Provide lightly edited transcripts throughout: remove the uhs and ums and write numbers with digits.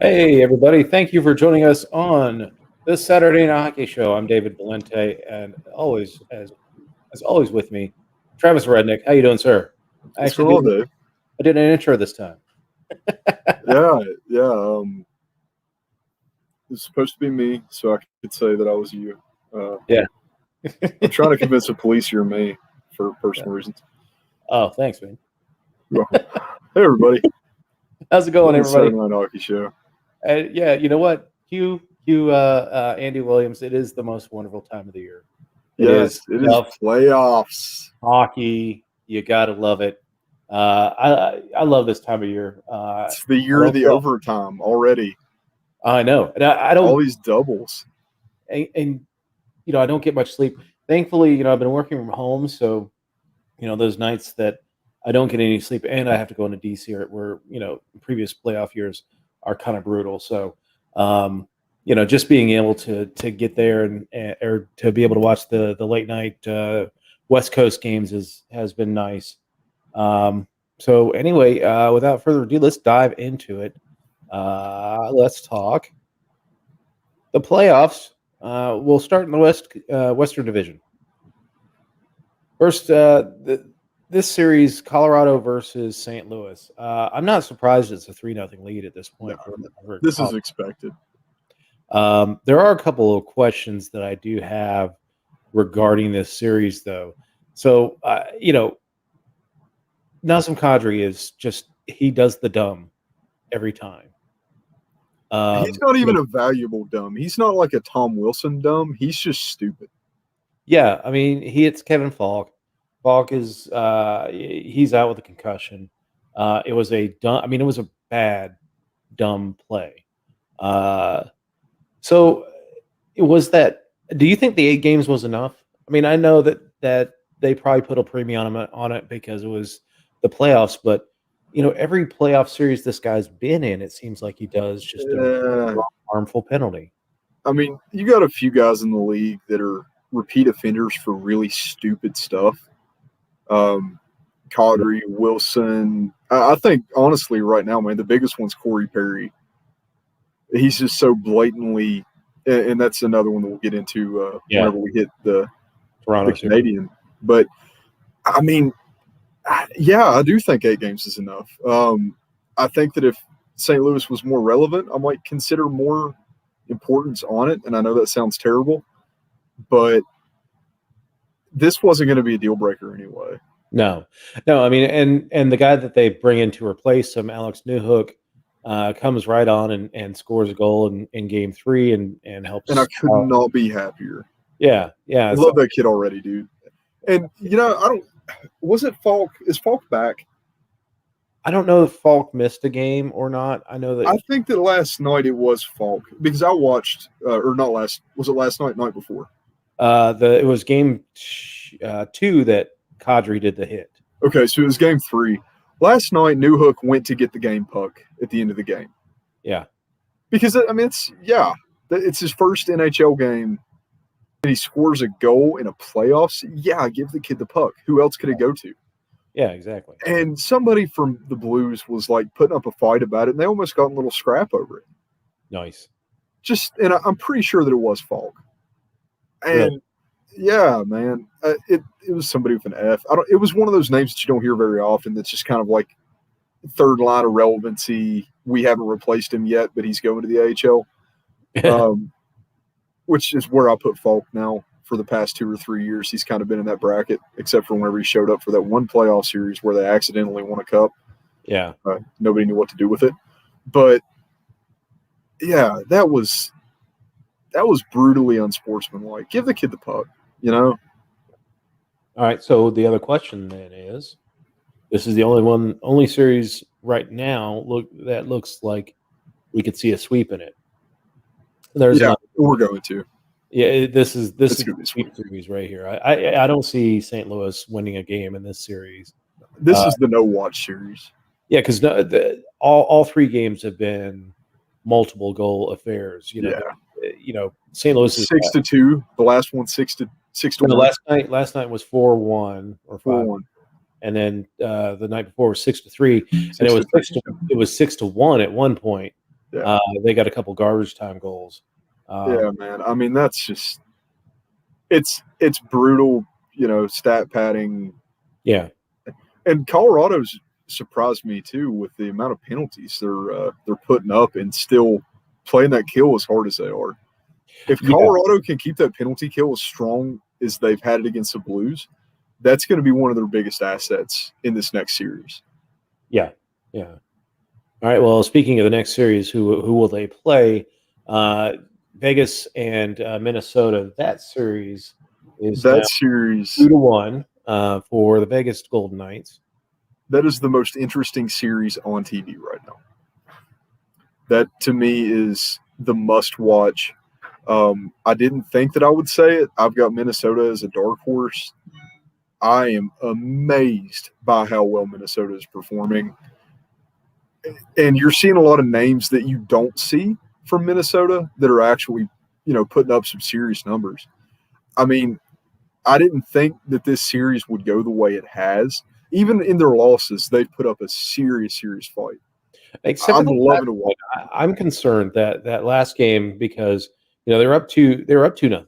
Hey, everybody. Thank you for joining us on this Saturday Night Hockey Show. I'm David Valente, and as always with me, Travis Aurednik. How you doing, sir? What's going on, Dave? I did an intro this time. Yeah. It's supposed to be me, so I could say that I was you. Yeah. I'm trying to convince the police you're me for personal reasons. Oh, thanks, man. You're welcome. Hey, everybody. How's it going, everybody? Saturday Night Hockey Show. Yeah, you know what? Cue Andy Williams. It is the most wonderful time of the year. It is playoffs. Hockey. You got to love it. I love this time of year. It's the year of the overtime already. I know. And I don't. All these doubles. And I don't get much sleep. Thankfully, I've been working from home, so those nights that I don't get any sleep and I have to go into DC where previous playoff years are kind of brutal. So just being able to get there or to be able to watch the late night West Coast games has been nice. So anyway, without further ado, let's dive into it. Let's talk the playoffs. We'll start in the Western Division. First, this series, Colorado versus St. Louis. I'm not surprised it's a 3-0 lead at this point. No, this is expected. There are a couple of questions that I do have regarding this series, though. So, Nazem Kadri is he does the dumb every time. He's not even a valuable dumb. He's not like a Tom Wilson dumb. He's just stupid. Yeah, I mean, he hits Kevin Falk. Falk is he's out with a concussion. It was a bad, dumb play. So was that? Do you think the 8 games was enough? I mean, I know that they probably put a premium on it because it was the playoffs, but every playoff series this guy's been in, it seems like he does just a harmful penalty. I mean, you got a few guys in the league that are repeat offenders for really stupid stuff. Kadri, Wilson. I think, honestly, right now, man, the biggest one's Corey Perry. He's just so blatantly, and that's another one that we'll get into whenever we hit the Canadian. But, I mean, yeah, I do think 8 games is enough. I think that if St. Louis was more relevant, I might consider more importance on it, and I know that sounds terrible, but this wasn't going to be a deal breaker anyway. No. I mean, and the guy that they bring in to replace him, Alex Newhook, comes right on and scores a goal in Game 3 and helps. And I could not be happier. Yeah. I love that kid already, dude. And was it Falk? Is Falk back? I don't know if Falk missed a game or not. I know that. I think that last night it was Falk because I watched, was it last night? Night before? It was Game 2 that Kadri did the hit. Okay, so it was Game 3. Last night, Newhook went to get the game puck at the end of the game. Yeah, because it's his first NHL game. And he scores a goal in a playoffs. Yeah, give the kid the puck. Who else could it go to? Yeah, exactly. And somebody from the Blues was like putting up a fight about it, and they almost got a little scrap over it. Nice. And I'm pretty sure that it was Falk. And yeah, man, it was somebody with an F. It was one of those names that you don't hear very often. That's just kind of like third line of relevancy. We haven't replaced him yet, but he's going to the AHL. Which is where I put Falk now for the past 2 or 3 years. He's kind of been in that bracket, except for whenever he showed up for that one playoff series where they accidentally won a cup. Yeah. Nobody knew what to do with it. But, yeah, that was brutally unsportsmanlike. Give the kid the puck, All right, so the other question then is, this is the only series right now that looks like we could see a sweep in it. We're going to. Yeah, this is a sweep series right here. I don't see St. Louis winning a game in this series. This is the no-watch series. Yeah, because all 3 games have been multiple goal affairs. St. Louis is 6-2. The last one 6-1. Last night was 4-1 or 4-1. And then the night before was 6-3, and it was 6-1 at one point. Yeah. They got a couple garbage time goals. Yeah, man. I mean, that's just it's brutal, stat padding. Yeah. And Colorado's surprised me too with the amount of penalties they're putting up and still playing that kill as hard as they are. If Colorado can keep that penalty kill as strong as they've had it against the Blues, that's going to be one of their biggest assets in this next series. Yeah. Yeah. All right. Well, speaking of the next series, who will they play? Vegas and Minnesota. That series is now 2-1 for the Vegas Golden Knights. That is the most interesting series on TV right now. That to me is the must-watch. I didn't think that I would say it. I've got Minnesota as a dark horse. I am amazed by how well Minnesota is performing. And you're seeing a lot of names that you don't see from Minnesota that are actually, putting up some serious numbers. I mean, I didn't think that this series would go the way it has. Even in their losses, they've put up a serious fight. Except I'm loving to watch. I'm concerned that last game because they were up 2-0,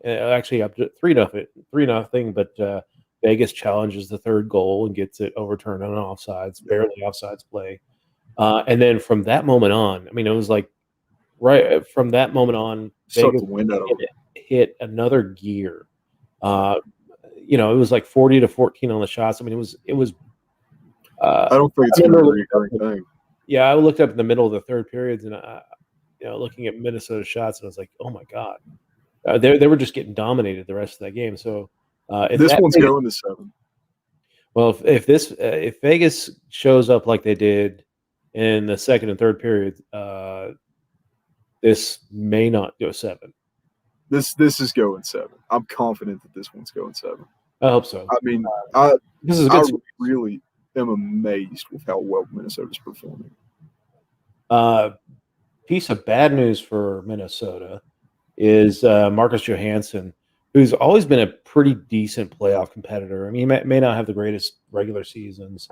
actually up to 3-0. But Vegas challenges the third goal and gets it overturned on offsides, barely offsides play. And then from that moment on, I mean, it was like right from that moment on, Vegas hit another gear. It was like 40-14 on the shots. I mean, it was. I don't think it's going to be a recurring thing. Yeah, I looked up in the middle of the third periods and looking at Minnesota shots, and I was like, oh my god, they were just getting dominated the rest of that game. So this one's going to 7. Well, if Vegas shows up like they did in the second and third periods, this may not go 7. This is going 7. I'm confident that this one's going 7. I hope so. I mean, this is a good really am amazed with how well Minnesota's performing. Piece of bad news for Minnesota is Marcus Johansson, who's always been a pretty decent playoff competitor. I mean, he may not have the greatest regular seasons,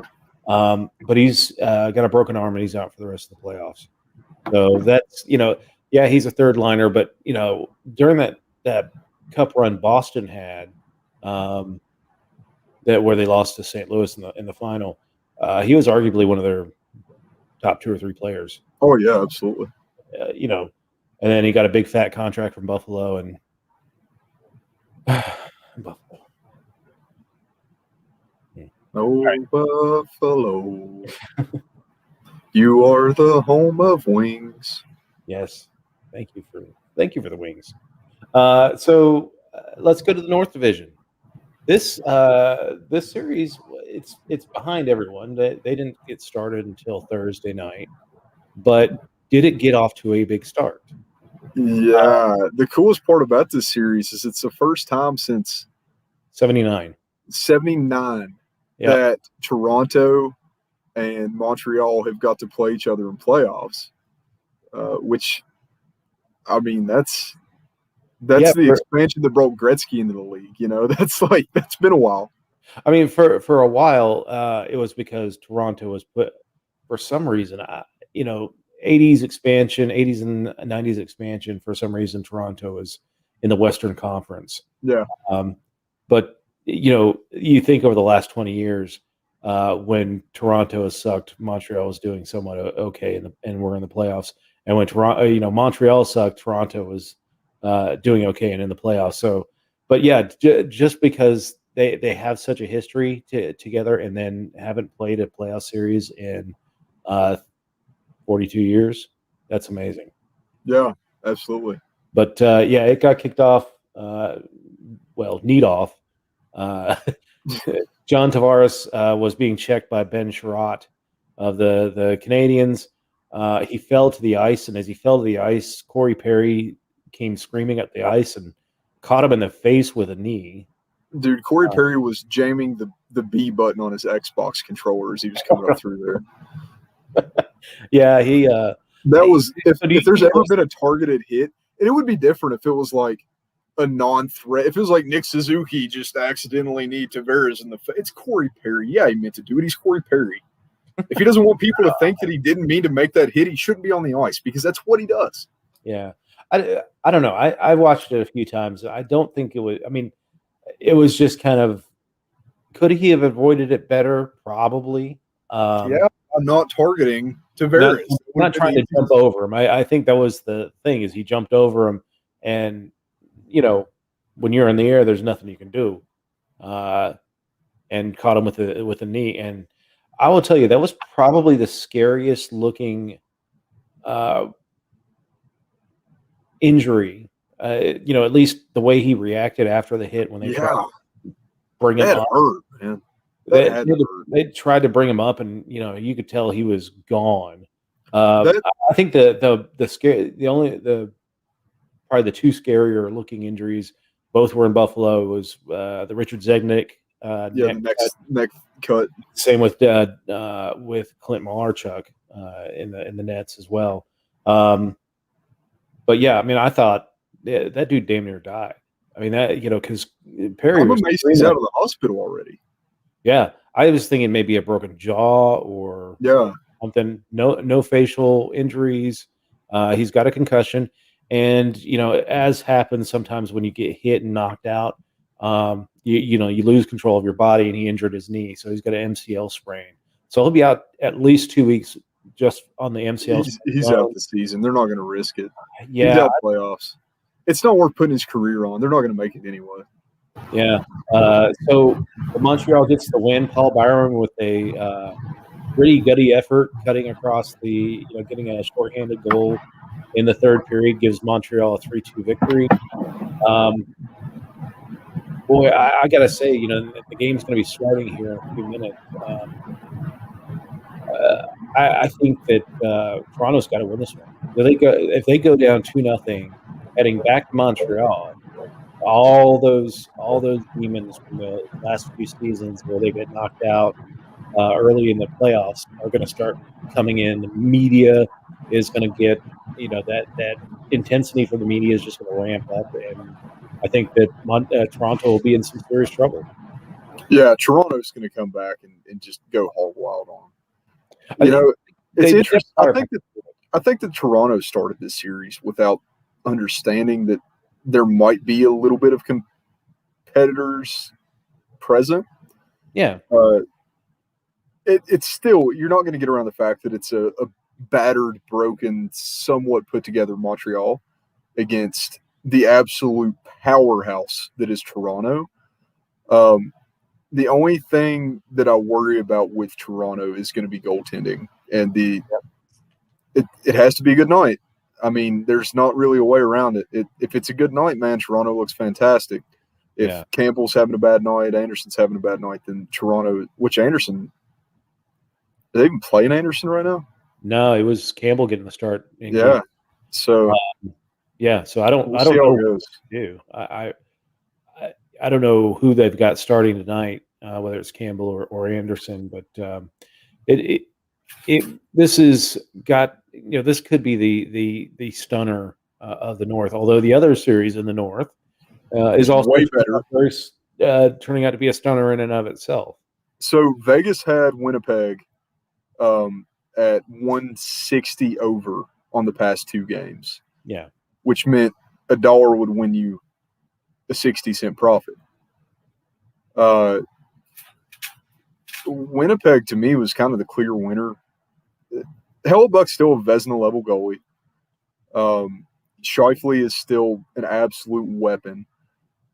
but he's got a broken arm and he's out for the rest of the playoffs. So that's he's a third liner, but during that cup run Boston had, that where they lost to St. Louis in the final, he was arguably one of their top 2 or 3 players. Oh yeah, absolutely. And then he got a big fat contract from Buffalo and Buffalo. Oh, right. Buffalo, you are the home of wings. Yes, thank you for the wings. So let's go to the North Division. This series, it's behind everyone. They didn't get started until Thursday night, but did it get off to a big start? Yeah, the coolest part about this series is it's the first time since 79 that Toronto and Montreal have got to play each other in playoffs, which, I mean, that's the expansion that brought Gretzky into the league. That's been a while. I mean, for a while, it was because Toronto was put for some reason. 80s expansion, 80s and 90s expansion. For some reason, Toronto was in the Western Conference. Yeah. But you think over the last 20 years, when Toronto has sucked, Montreal was doing somewhat okay, and we're in the playoffs. And when Toronto, Montreal sucked, Toronto was doing okay and in the playoffs. So, but yeah, just because they have such a history together and then haven't played a playoff series in 42 years, that's amazing. Yeah, absolutely. But it got kicked off. Need off. John Tavares was being checked by Ben Sherratt of the Canadiens. He fell to the ice, and as he fell to the ice, Corey Perry came screaming up the ice and caught him in the face with a knee. Dude, Corey Perry was jamming the B button on his Xbox controller as he was coming up through there. Yeah, he. That was if there's ever been a targeted hit, and it would be different if it was like a non-threat. If it was like Nick Suzuki just accidentally knee Tavares in the face, it's Corey Perry. Yeah, he meant to do it. He's Corey Perry. If he doesn't want people to think that he didn't mean to make that hit, he shouldn't be on the ice because that's what he does. Yeah. I don't know. I watched it a few times. I don't think it was – I mean, it was just kind of – could he have avoided it better? Probably. Yeah, I'm not targeting Not Tavares. not trying to jump over him. I think that was the thing is he jumped over him, and when you're in the air, there's nothing you can do, and caught him with a knee. And I will tell you that was probably the scariest looking injury. At least the way he reacted after the hit when they tried to bring him up. Hurt, man. They tried to bring him up, and you could tell he was gone. I think the probably the two scarier looking injuries, both were in Buffalo. Was the Richard Zegnick neck cut. Same with Clint Malarchuk in the nets as well. But yeah, I mean, I thought that dude damn near died. I mean, that because Perry I'm was amazed he's out of the hospital already. Yeah, I was thinking maybe a broken jaw or something. No facial injuries. He's got a concussion, and as happens sometimes when you get hit and knocked out, you lose control of your body, and he injured his knee, so he's got an MCL sprain. So he'll be out at least 2 weeks just on the MCL. He's out the season. They're not going to risk it. Yeah, he's out playoffs. It's not worth putting his career on. They're not going to make it anyway. Yeah. So Montreal gets the win. Paul Byron with a pretty gutty effort, cutting across getting a shorthanded goal in the third period gives Montreal a 3-2 victory. Boy, I got to say, the game's going to be starting here in a few minutes. I think that Toronto's got to win this one. If they go down 2-0, heading back to Montreal, all those demons from the last few seasons where they get knocked out early in the playoffs are going to start coming in. The media is going to get that intensity for the media is just going to ramp up, and I think that Toronto will be in some serious trouble. Yeah, Toronto's going to come back and just go hog wild on them. It's interesting. I think that Toronto started this series without understanding that there might be a little bit of competitors present. Yeah. It's still, you're not going to get around the fact that it's a battered, broken, somewhat put together Montreal against the absolute powerhouse that is Toronto. The only thing that I worry about with Toronto is going to be goaltending, and it has to be a good night. I mean, there's not really a way around it. If it's a good night, man, Toronto looks fantastic. If Campbell's having a bad night, Anderson's having a bad night, then Toronto, which Anderson, are they even playing Anderson right now? No, it was Campbell getting the start. So so I don't know what to do. I don't know who they've got starting tonight, whether it's Campbell or Anderson, but this is got this could be the stunner of the North. Although the other series in the North is also way better, turning out to be a stunner in and of itself. So Vegas had Winnipeg at 160 over on the past two games. Yeah, which meant $1 would win you a 60-cent profit. Winnipeg, to me, was kind of the clear winner. Hellebuck's still a Vezina-level goalie. Scheifele is still an absolute weapon.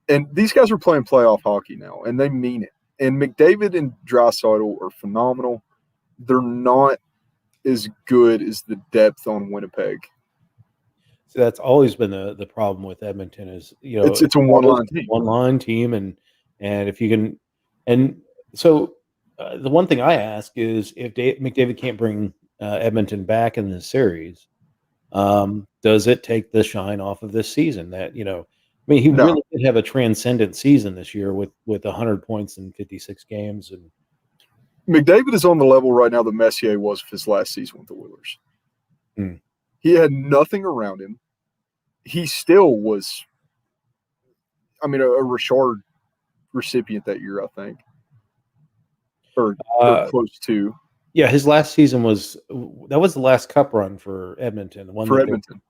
And these guys are playing playoff hockey now, and they mean it. And McDavid and Draisaitl are phenomenal. They're not as good as the depth on Winnipeg. So that's always been the problem with Edmonton is it's a one-line team, and if you can, and so the one thing I ask is if McDavid can't bring Edmonton back in the series, does it take the shine off of this season? That he really did have a transcendent season this year with 100 points in 56 games, and McDavid is on the level right now that Messier was for his last season with the Oilers. He had nothing around him. He still was, a Richard recipient that year, I think. Or close to. Yeah, his last season was the last cup run for Edmonton, the one for Edmonton.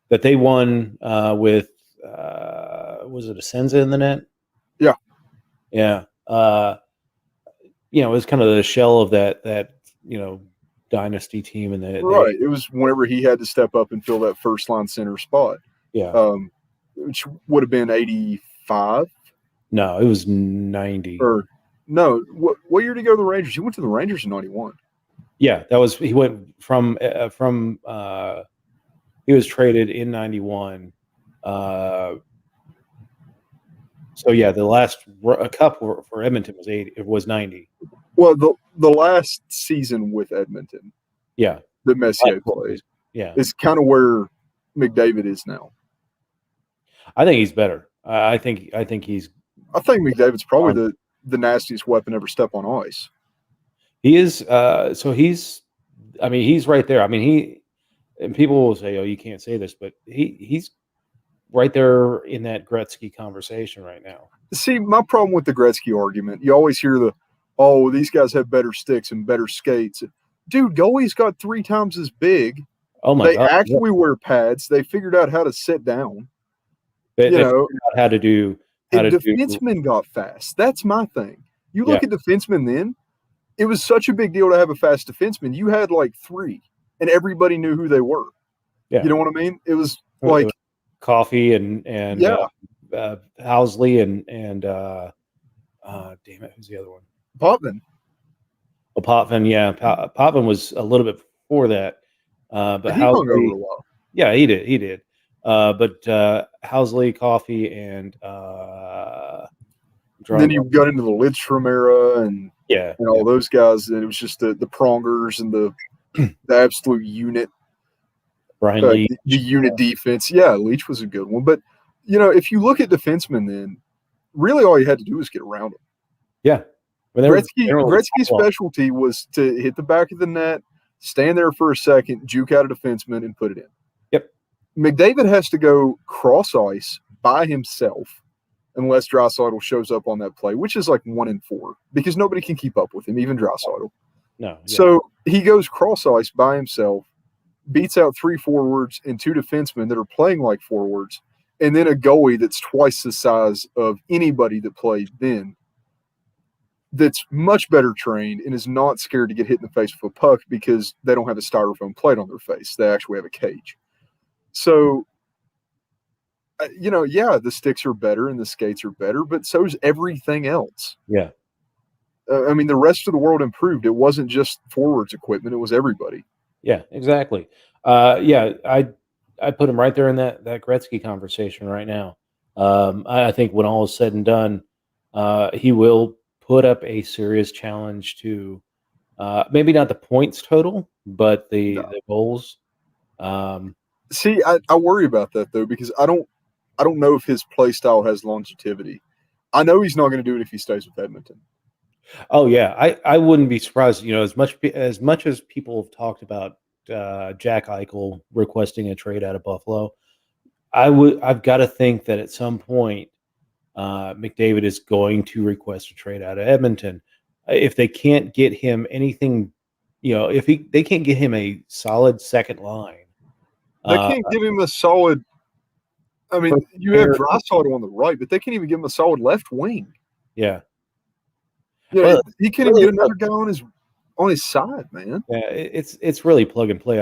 That they won with was it Asenza in the net? Yeah. Yeah. It was kind of the shell of that dynasty team, and right. It was whenever he had to step up and fill that first line center spot. Yeah. Which would have been 85. No, it was 90. Or no, what year did he go to the Rangers? He went to the Rangers in 91. Yeah, he went from he was traded in 91. So yeah, the last cup for Edmonton was 80. It was 90. Well, the last season with Edmonton, yeah, that Messier played, is kind of where McDavid is now. I think he's better. I think he's. I think McDavid's probably the nastiest weapon ever step on ice. He is. So he's. I mean, he's right there. I mean, and people will say, "Oh, you can't say this," but he's right there in that Gretzky conversation right now. See, my problem with the Gretzky argument, you always hear these guys have better sticks and better skates. Dude, goalie's got 3 times as big. Oh my God! They actually wear pads. They figured out how to sit down. They figured out how to do. Defensemen got fast. That's my thing. You look at defensemen then, it was such a big deal to have a fast defenseman. You had like 3, and everybby knew who they were. Yeah. You know what I mean? It was like Coffee and Housley and damn it, who's the other one? Potvin. Oh, Potvin, yeah. Potvin was a little bit before that. But he hung over a while. Yeah, he did. But Housley, Coffee, and then you got into the Lidstrom era and all those guys, and it was just the prongers and the absolute unit. Brian Leach. The unit defense. Yeah, Leach was a good one. But, if you look at defensemen then, really all you had to do was get around them. Yeah. Gretzky's specialty was to hit the back of the net, stand there for a second, juke out a defenseman, and put it in. Yep. McDavid has to go cross ice by himself unless Draisaitl shows up on that play, which is like 1 in 4 because nobody can keep up with him, even Draisaitl. No. Yeah. So he goes cross ice by himself, beats out 3 forwards and 2 defensemen that are playing like forwards, and then a goalie that's twice the size of anybody that played then, that's much better trained and is not scared to get hit in the face with a puck because they don't have a styrofoam plate on their face. They actually have a cage. So, the sticks are better and the skates are better, but so is everything else. Yeah. The rest of the world improved. It wasn't just forwards equipment. It was everybody. Yeah, exactly. I put him right there in that Gretzky conversation right now. I think when all is said and done, he will put up a serious challenge to maybe not the points total, but the goals. See, I worry about that though because I don't know if his play style has longevity. I know he's not going to do it if he stays with Edmonton. Oh yeah, I wouldn't be surprised. As much as people have talked about Jack Eichel requesting a trade out of Buffalo, I've got to think that at some point McDavid is going to request a trade out of Edmonton. If they can't get him anything, if they can't get him a solid second line, they can't give him a solid. You have Draisaitl on the right, but they can't even give him a solid left wing. Yeah. Yeah, he can't even get another guy on his side, man. Yeah, it's really plug and play.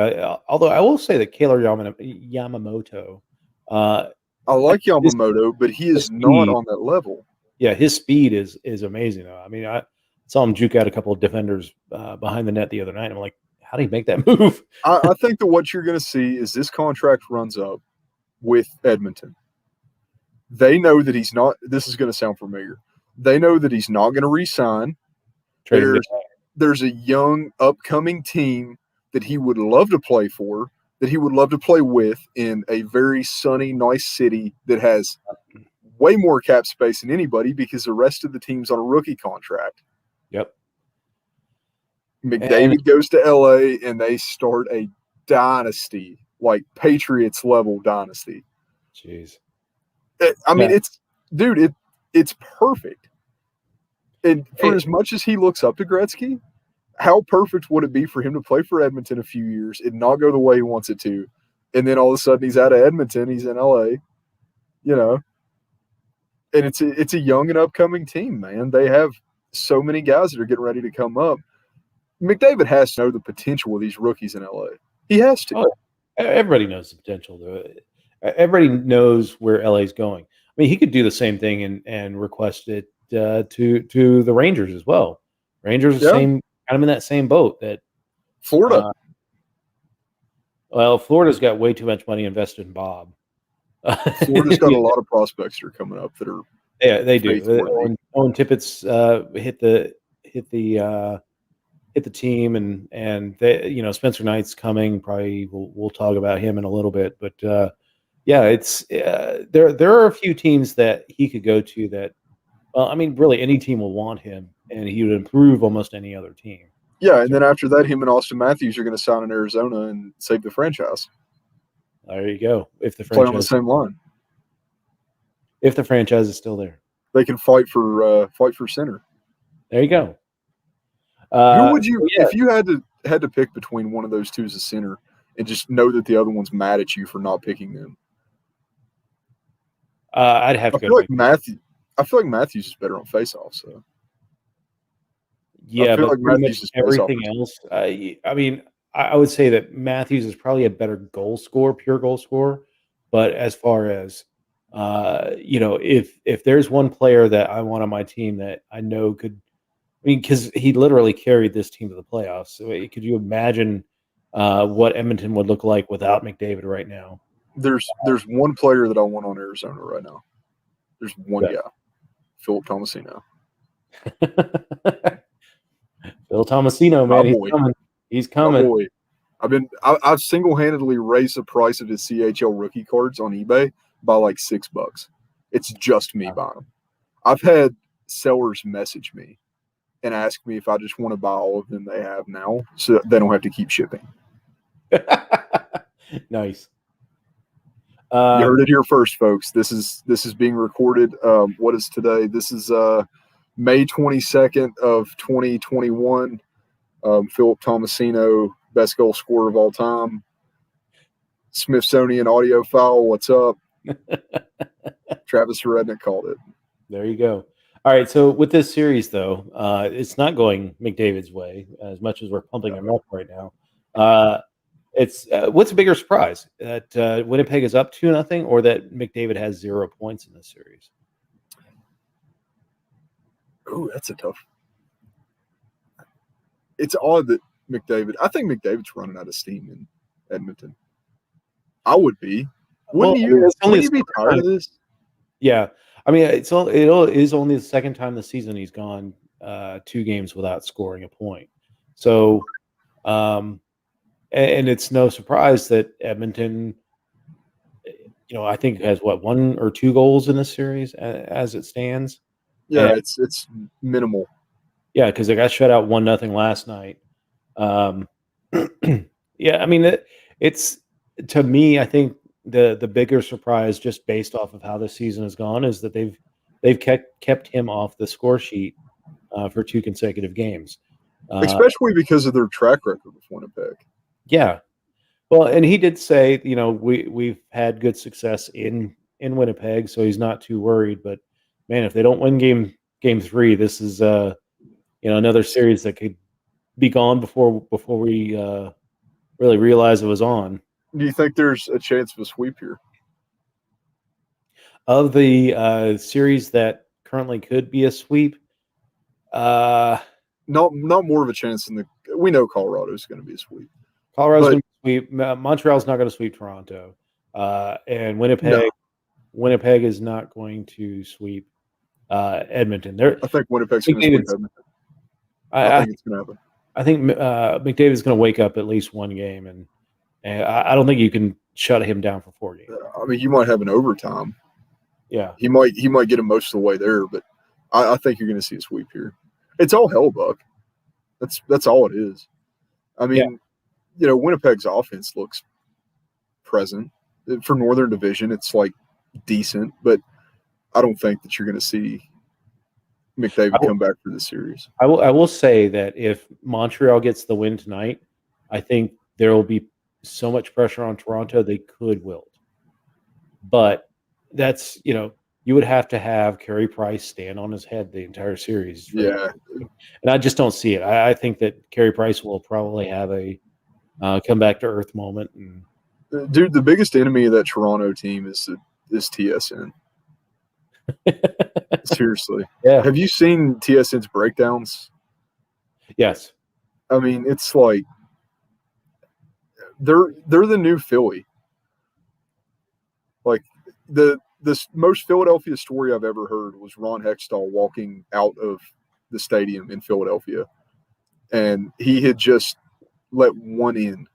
Although I will say that Kailer Yamamoto. I like Yamamoto, but he is not on that level. Yeah, his speed is amazing. I saw him juke out a couple of defenders behind the net the other night. I'm like, how do you make that move? I think that what you're going to see is this contract runs up with Edmonton. They know that he's not. This is going to sound familiar. They know that he's not going to re-sign. There's a young, upcoming team that he would love to play for, that he would love to play with in a very sunny, nice city that has way more cap space than anybody because the rest of the team's on a rookie contract. Yep. McDavid goes to LA and they start a dynasty, like Patriots level dynasty. Jeez. It's perfect. And for as much as he looks up to Gretzky, how perfect would it be for him to play for Edmonton a few years and not go the way he wants it to, and then all of a sudden he's out of Edmonton, he's in LA, you know, and it's a young and upcoming team, man. They have so many guys that are getting ready to come up. McDavid has to know the potential of these rookies in LA. He has to. Oh, everybody knows the potential. Everybody knows where LA is going. I mean, he could do the same thing and request it to the Rangers as well. Rangers are kind of in that same boat. That Florida. Well, Florida's got way too much money invested in Bob. Florida's got a lot of prospects that are coming up that are. Yeah, they do. Owen Tippett's hit the team, and they, Spencer Knight's coming. Probably we'll talk about him in a little bit, but it's there are a few teams that he could go to that. Well, I mean, really, any team will want him, and he would improve almost any other team. Yeah, and then after that, him and Austin Matthews are going to sign in Arizona and save the franchise. There you go. If the franchise play on the same line, if the franchise is still there, they can fight for center. There you go. Who would you, if you had to pick between one of those two as a center, and just know that the other one's mad at you for not picking them? I'd have to go. I feel like Matthews is better on faceoffs. So. Yeah, but like everything else. I mean, I would say that Matthews is probably a better pure goal scorer. But as far as if there's one player that I want on my team that I know could, I mean, because he literally carried this team to the playoffs. So could you imagine what Edmonton would look like without McDavid right now? There's one player that I want on Arizona right now. There's one guy, Philip Tomasino. Phil Tomasino, man, he's coming. Boy. I've single-handedly raised the price of his CHL rookie cards on eBay by like $6. It's just me buying them. I've had sellers message me and ask me if I just want to buy all of them they have now, so they don't have to keep shipping. Nice. You heard it here first, folks. This is being recorded. What is today? This is May 22nd of 2021. Philip Tomasino, best goal scorer of all time. Smithsonian audio file. What's up? Travis Aurednik called it. There you go. All right. So with this series, though, it's not going McDavid's way as much as we're pumping him up right now. It's what's a bigger surprise, that Winnipeg is up 2-0, or that McDavid has 0 points in this series? Oh, that's a tough. It's odd that McDavid. I think McDavid's running out of steam in Edmonton. I would be. Wouldn't you be tired of this? Yeah, I mean, it is only the second time this season he's gone 2 games without scoring a point. So, and it's no surprise that Edmonton, I think has 1 or 2 goals in this series as it stands. Yeah, and it's minimal. Yeah, because they got shut out 1-0 last night. Yeah, I mean, it's to me, I think the bigger surprise, just based off of how the season has gone, is that they've kept him off the score sheet for 2 consecutive games, especially because of their track record with Winnipeg. Yeah, well, and he did say, we've had good success in Winnipeg, so he's not too worried. But man, if they don't win game 3, this is another series that could be gone before we really realize it was on. Do you think there's a chance of a sweep here? Of the series that currently could be a sweep, not more of a chance than we know Colorado's going to be a sweep. Colorado's going to sweep. Montreal's not going to sweep Toronto, and Winnipeg is not going to sweep Edmonton. I think Winnipeg's going to sweep Edmonton. I think it's going to happen. I think McDavid's going to wake up at least 1 game, and I don't think you can shut him down for 4 games. I mean, you might have an overtime. Yeah, he might get him most of the way there, but I think you're going to see a sweep here. It's all hell, Buck. That's all it is. I mean, Winnipeg's offense looks present for Northern Division. It's like decent, but I don't think that you're going to see McDavid come back for this series. I will say that if Montreal gets the win tonight, I think there will be so much pressure on Toronto they could wilt. But that's, you would have to have Carey Price stand on his head the entire series. Yeah. And I just don't see it. I think that Carey Price will probably have a come back to earth moment. And dude, the biggest enemy of that Toronto team is TSN. Seriously. Yeah. Have you seen TSN's breakdowns? Yes. I mean, it's like they're the new Philly. Like the most Philadelphia story I've ever heard was Ron Hextall walking out of the stadium in Philadelphia, and he had just let one in.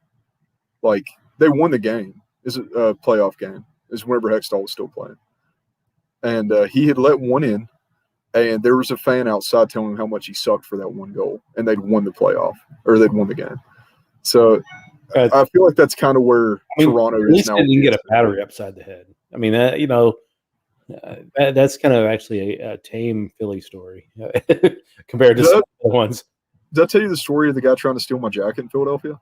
Like they won the game. It's a playoff game. Is whenever Hextall was still playing, and he had let one in, and there was a fan outside telling him how much he sucked for that one goal, and they'd won the playoff or they'd won the game. So I feel like that's kind of where Toronto is now. At least didn't get a battery upside the head. I mean, that's kind of actually a tame Philly story compared to some other ones. Did I tell you the story of the guy trying to steal my jacket in Philadelphia?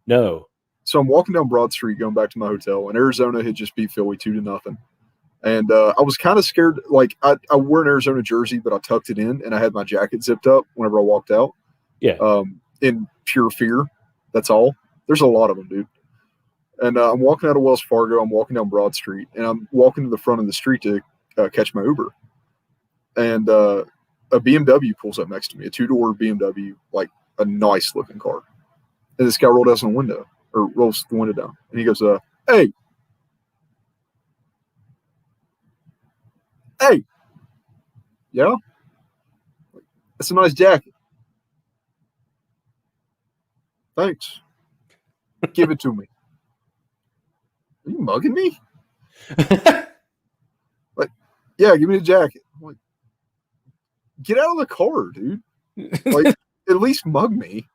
No. So I'm walking down Broad Street going back to my hotel, and Arizona had just beat Philly 2-0. And I was kind of scared. Like I wore an Arizona jersey, but I tucked it in, and I had my jacket zipped up whenever I walked out. Yeah. In pure fear. That's all. There's a lot of them, dude. And I'm walking out of Wells Fargo. I'm walking down Broad Street, and I'm walking to the front of the street to catch my Uber. And a BMW pulls up next to me, a 2-door BMW, like a nice looking car. And this guy rolls down the window down, and he goes, "Hey, yeah, that's a nice jacket. Thanks. Give it to me." Are you mugging me? Like, yeah, give me the jacket. I'm like, get out of the car, dude. Like, at least mug me.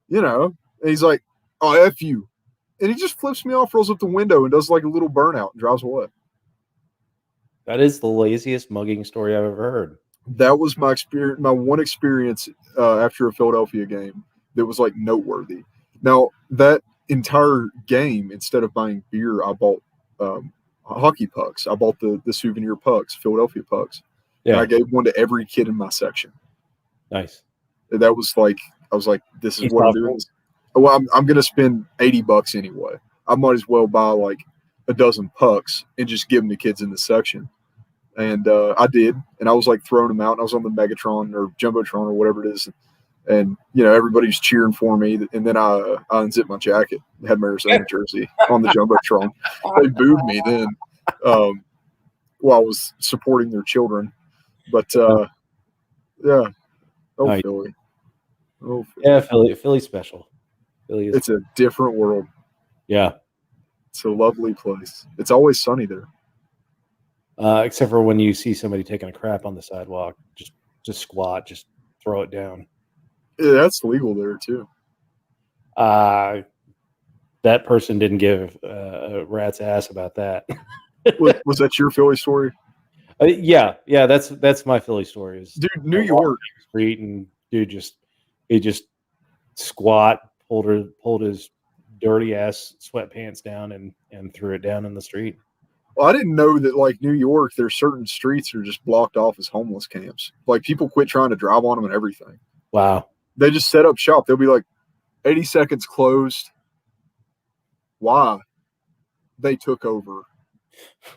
And he's like, "Oh, F you." And he just flips me off, rolls up the window, and does like a little burnout and drives away. That is the laziest mugging story I've ever heard. That was my experience, my one experience after a Philadelphia game that was like noteworthy. Now, that entire game, instead of buying beer, I bought hockey pucks. I bought the souvenir pucks, Philadelphia pucks. Yeah. And I gave one to every kid in my section. Nice. That was like, I was like, this is what I'm doing. Well, I'm going to spend $80 anyway. I might as well buy like a dozen pucks and just give them to kids in the section. And I did. And I was like throwing them out. And I was on the Megatron or Jumbotron or whatever it is. And, everybody's cheering for me. And then I unzipped my jacket, had my Arizona jersey on the Jumbotron. They booed me then while I was supporting their children. But, yeah. Oh, nice. Philly. Oh, Philly. Yeah, Philly's special. Philly is. It's a different world. Yeah. It's a lovely place. It's always sunny there. Except for when you see somebody taking a crap on the sidewalk. Just squat, just throw it down. Yeah, that's legal there too. That person didn't give a rat's ass about that. Was that your Philly story? Yeah, that's my Philly story. Dude, New York street, and dude he just squat, pulled his dirty ass sweatpants down and threw it down in the street. Well, I didn't know that, like, New York, there's certain streets that are just blocked off as homeless camps. Like, people quit trying to drive on them and everything. Wow. They just set up shop. They'll be like, 80 seconds closed. Why? They took over.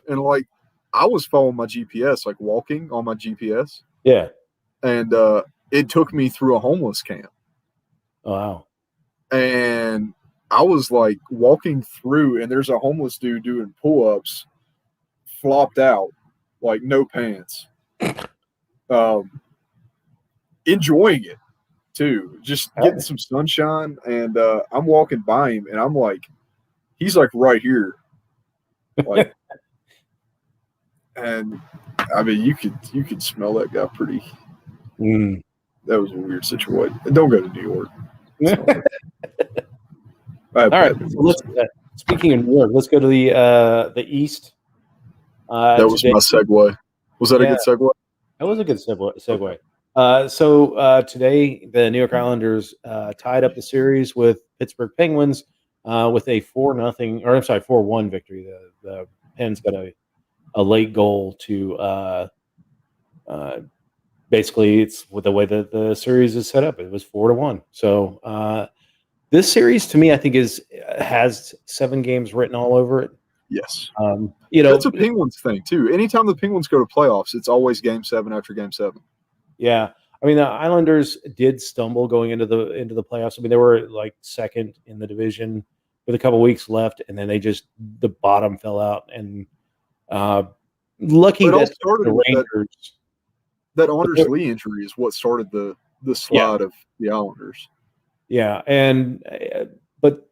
And, like, I was following my GPS, like, walking on my GPS. Yeah. And it took me through a homeless camp. Oh, wow. And I was, like, walking through, and there's a homeless dude doing pull-ups, flopped out, like no pants, enjoying it too, just getting some sunshine. And I'm walking by him, and I'm like, he's like right here, like, and I mean, you could smell that guy pretty. That was a weird situation. Don't go to New York. All right. So speaking of New York, let's go to the East. That was my segue. Was that a good segue? That was a good segue. Today, the New York Islanders tied up the series with Pittsburgh Penguins with a 4-1 victory. The Pens got a late goal to basically, it's with the way that the series is set up. It was 4-1. So this series, to me, I think has 7 games written all over it. Yes. That's a Penguins thing too. Anytime the Penguins go to playoffs, it's always Game 7 after Game 7. Yeah, I mean the Islanders did stumble going into the playoffs. I mean they were like second in the division with a couple weeks left, and then the bottom fell out. And lucky that the Rangers that Anders Lee injury is what started the slide of the Islanders. Yeah, and but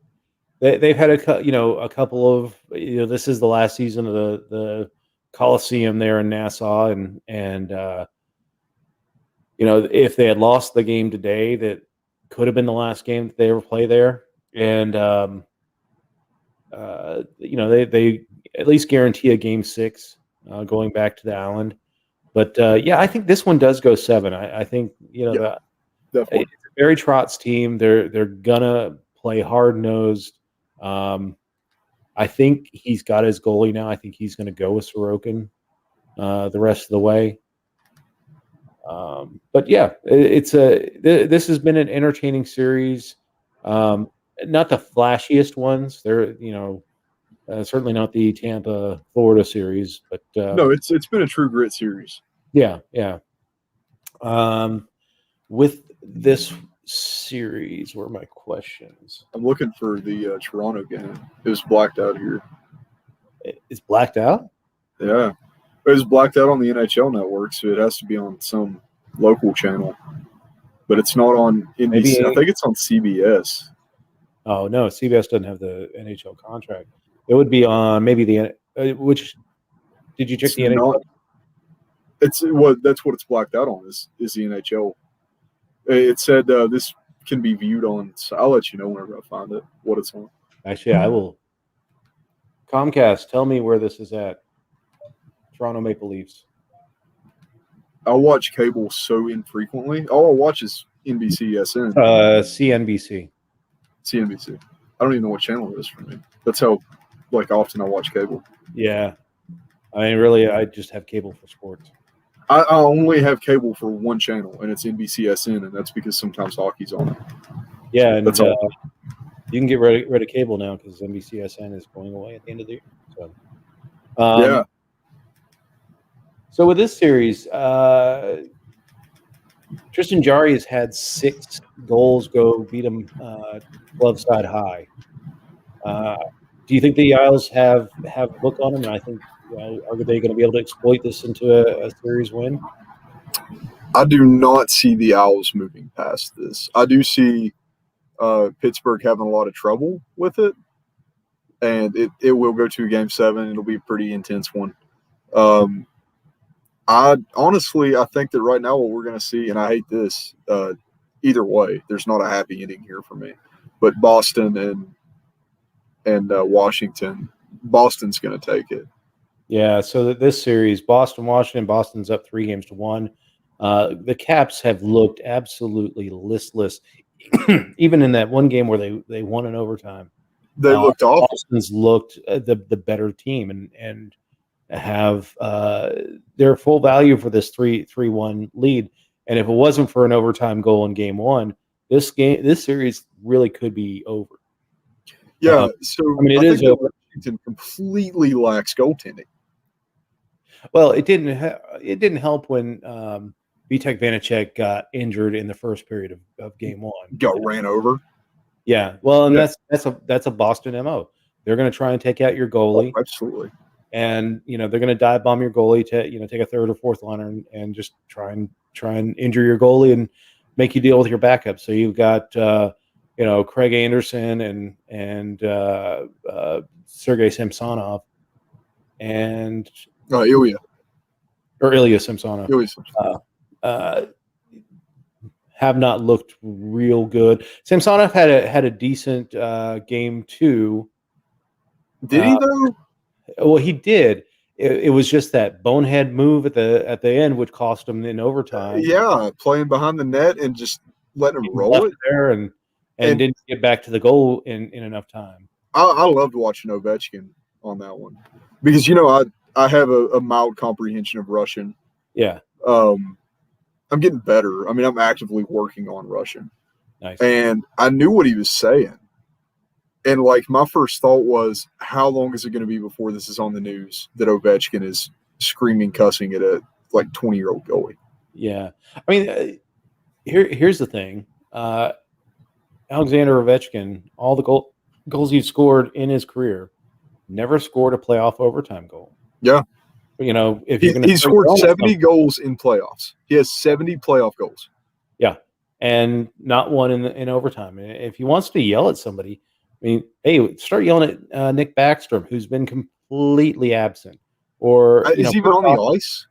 they've had a couple of this is the last season of the Coliseum there in Nassau, and if they had lost the game today, that could have been the last game that they ever play there. And, they at least guarantee a Game 6 going back to the island. But, I think this one does go 7. I think, definitely. It's Barry Trotz's team. They're going to play hard-nosed. I think he's got his goalie now. I think he's going to go with Sorokin the rest of the way. But yeah, this has been an entertaining series. Not the flashiest ones. They're certainly not the Tampa Florida series, but no, it's been a true grit series. Yeah. With this series, where are my questions? I'm looking for the Toronto game. It was blacked out here. It's blacked out? Yeah. It was blacked out on the NHL network, so it has to be on some local channel. But it's not on NBC. I think it's on CBS. Oh, no. CBS doesn't have the NHL contract. It would be on maybe which – did you check the NHL? That's what it's blacked out on is the NHL. It said this can be viewed on – so I'll let you know whenever I find it, what it's on. Actually, I will. Comcast, tell me where this is at. Toronto Maple Leafs. I watch cable so infrequently. All I watch is NBCSN. CNBC. CNBC. I don't even know what channel it is for me. That's how often I watch cable. Yeah. I mean, really, I just have cable for sports. I only have cable for one channel, and it's NBCSN, and that's because sometimes hockey's on it. Yeah, and that's all. You can get rid of cable now because NBCSN is going away at the end of the year. So, yeah. So with this series, Tristan Jarry has had 6 goals beat him glove side high. Do you think the Isles have a look on him? And I think, are they going to be able to exploit this into a series win? I do not see the Owls moving past this. I do see Pittsburgh having a lot of trouble with it, and it will go to Game 7. It'll be a pretty intense one. I think that right now what we're going to see, and I hate this, either way, there's not a happy ending here for me. But Boston and Washington, Boston's going to take it. Yeah, so this series, Boston-Washington, Boston's up 3-1. The Caps have looked absolutely listless, even in that one game where they won in overtime. They looked awful. Boston's looked the better team and have their full value for this 3-1 lead. And if it wasn't for an overtime goal in Game 1, this series really could be over. Yeah, so I mean, it is over. Washington completely lacks goaltending. Well, it didn't help when Vitek Vanacek got injured in the first period of Game 1. Got ran over. Yeah, well, and that's a Boston MO. They're going to try and take out your goalie. Oh, absolutely. And they're going to dive bomb your goalie to take a third or fourth liner and just try and injure your goalie and make you deal with your backup. So you've got Craig Anderson and Sergei Samsonov and Ilya Samsonov. Ilya Samsonov. Have not looked real good. Samsonov had a decent Game 2. Did he though? Well, he did, it was just that bonehead move at the end, which cost him in overtime. Yeah, playing behind the net and just letting him roll it there and didn't get back to the goal in enough time. I loved watching Ovechkin on that one because I have a mild comprehension of Russian. Yeah. I'm getting better. I mean, I'm actively working on Russian. Nice. And I knew what he was saying. And like my first thought was, how long is it going to be before this is on the news that Ovechkin is screaming, cussing at a like 20-year-old goalie? Yeah. I mean, here's the thing. Alexander Ovechkin, all the goals he's scored in his career, never scored a playoff overtime goal. Yeah. If you're going to, he scored 70 goals in playoffs. He has 70 playoff goals. Yeah, and not one in overtime. If he wants to yell at somebody, I mean, hey, start yelling at Nick Backstrom, who's been completely absent. Or is he even on the ice?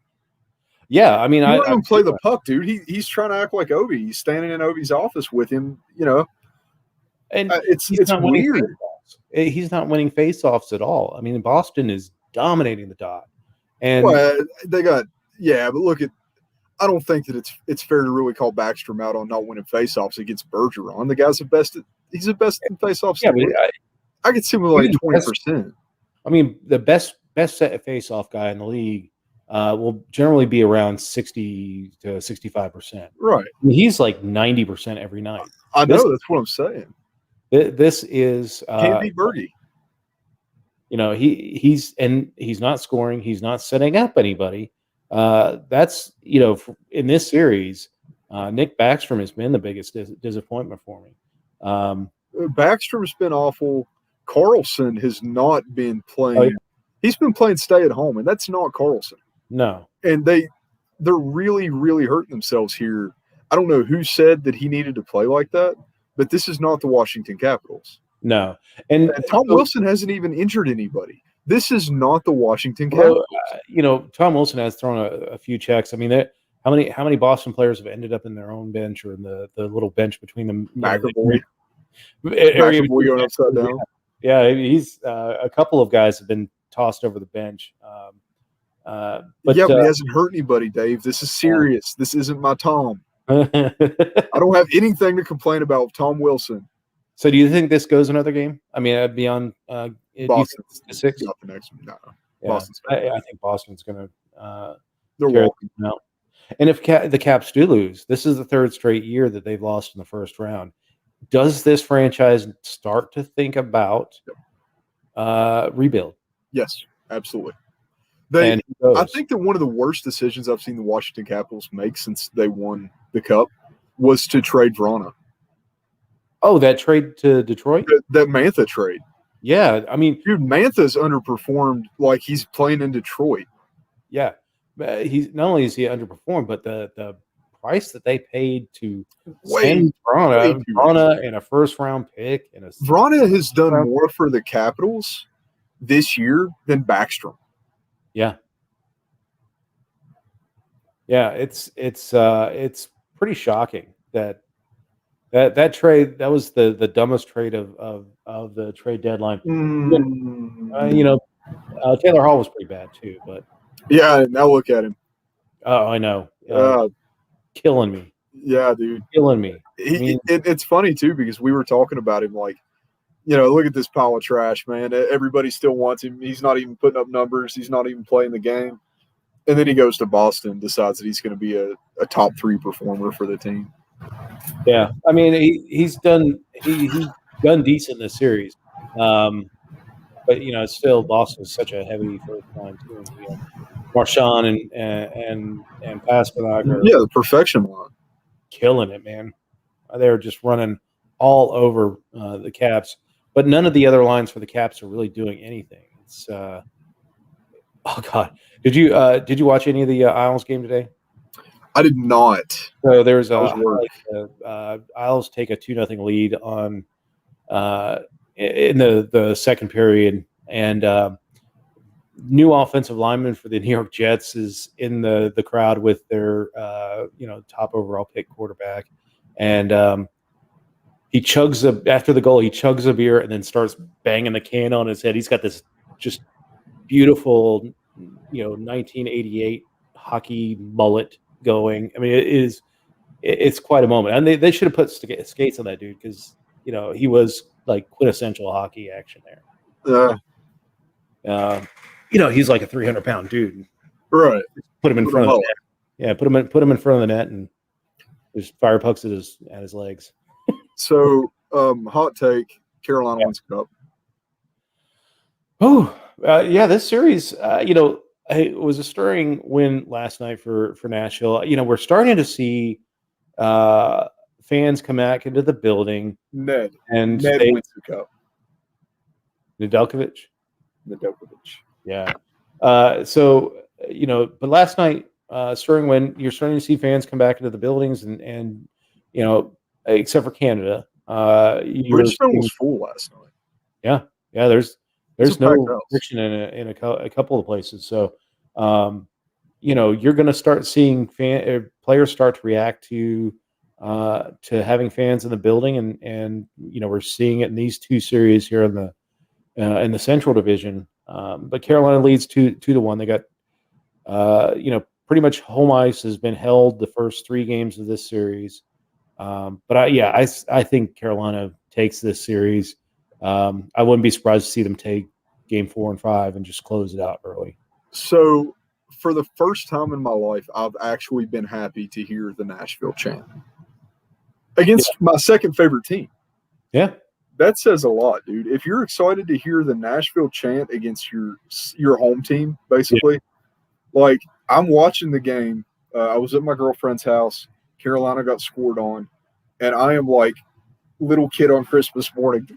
Yeah, I mean, I don't even play the puck, dude. He's trying to act like Ovi. He's standing in Ovi's office with him. And it's weird. He's not winning faceoffs at all. I mean, Boston is dominating the dot. And they got but look at. I don't think that it's fair to really call Backstrom out on not winning faceoffs against Bergeron. The guy's he's the best in faceoffs. Yeah, I could see him with like 20%. I mean, the best set faceoff guy in the league will generally be around 60 to 65%. Right. I mean, he's like 90% every night. I know, that's what I'm saying. This is can't beat Bergie. He's not scoring. He's not setting up anybody. That's in this series, Nick Backstrom has been the biggest disappointment for me. Backstrom's been awful. Carlson has not been playing. Oh, yeah. He's been playing stay at home, and that's not Carlson. No. And they're really, really hurting themselves here. I don't know who said that he needed to play like that, but this is not the Washington Capitals. No. And Tom Wilson hasn't even injured anybody. This is not the Washington Capitals. Tom Wilson has thrown a few checks. I mean, how many Boston players have ended up in their own bench or in the little bench between them? McAvoy going upside down. Yeah, he's a couple of guys have been tossed over the bench. But he hasn't hurt anybody, Dave. This is serious. This isn't my Tom. I don't have anything to complain about with Tom Wilson. So do you think this goes another game? I mean, beyond Boston's the 6? Got the next one. No. Yeah. Boston's I think Boston's going to they're walking out. And if the Caps do lose, this is the third straight year that they've lost in the first round. Does this franchise start to think about rebuild? Yes, absolutely. I think that one of the worst decisions I've seen the Washington Capitals make since they won the Cup was to trade Vrana. Oh, that trade to Detroit? That Mantha trade. Yeah, I mean, dude, Mantha's underperformed like he's playing in Detroit. Yeah, he's not only is he underperformed, but the price that they paid to send Vrana and a first round pick and Vrana has done more for the Capitals this year than Backstrom. Yeah. Yeah, it's pretty shocking that trade, that was the dumbest trade of the trade deadline. Taylor Hall was pretty bad too, but yeah, now look at him. Oh, I know. Killing me. Yeah, dude. Killing me. It's funny too because we were talking about him like, look at this pile of trash, man. Everybody still wants him. He's not even putting up numbers. He's not even playing the game. And then he goes to Boston, decides that he's going to be a top 3 performer for the team. Yeah, I mean he's done decent in this series, but still Boston is such a heavy first line too. Marchand and Pasternak are the perfection line, killing it, man. They're just running all over the Caps, but none of the other lines for the Caps are really doing anything. It's oh god, did you watch any of the Isles game today? I did not. So there's Isles take a 2-0 lead on in the second period, and new offensive lineman for the New York Jets is in the crowd with their top overall pick quarterback, and he chugs after the goal. He chugs a beer and then starts banging the can on his head. He's got this just beautiful 1988 hockey mullet going. I mean, it's quite a moment, and they should have put skates on that dude because he was like quintessential hockey action there. He's like a 300-pound dude. Right. Put him in front of the net. Yeah, put him in front of the net and just fire pucks at his legs. So, hot take: Carolina wins Cup. Oh, yeah, this series, it was a stirring win last night for Nashville. We're starting to see fans come back into the building. Ned wins the Cup. Nedeljkovic. Yeah. But last night, stirring win, you're starting to see fans come back into the buildings and except for Canada. Bridgestone was full last night. Yeah. There's no restriction in a couple of places. So, you're going to start seeing players start to react to having fans in the building, and we're seeing it in these two series here in the Central Division. But Carolina leads 2-1. They got pretty much home ice has been held the first 3 games of this series. But I think Carolina takes this series. I wouldn't be surprised to see them take game 4 and 5 and just close it out early. So, for the first time in my life, I've actually been happy to hear the Nashville chant against my second favorite team. Yeah. That says a lot, dude. If you're excited to hear the Nashville chant against your home team, basically, like I'm watching the game. I was at my girlfriend's house. Carolina got scored on, and I am like little kid on Christmas morning.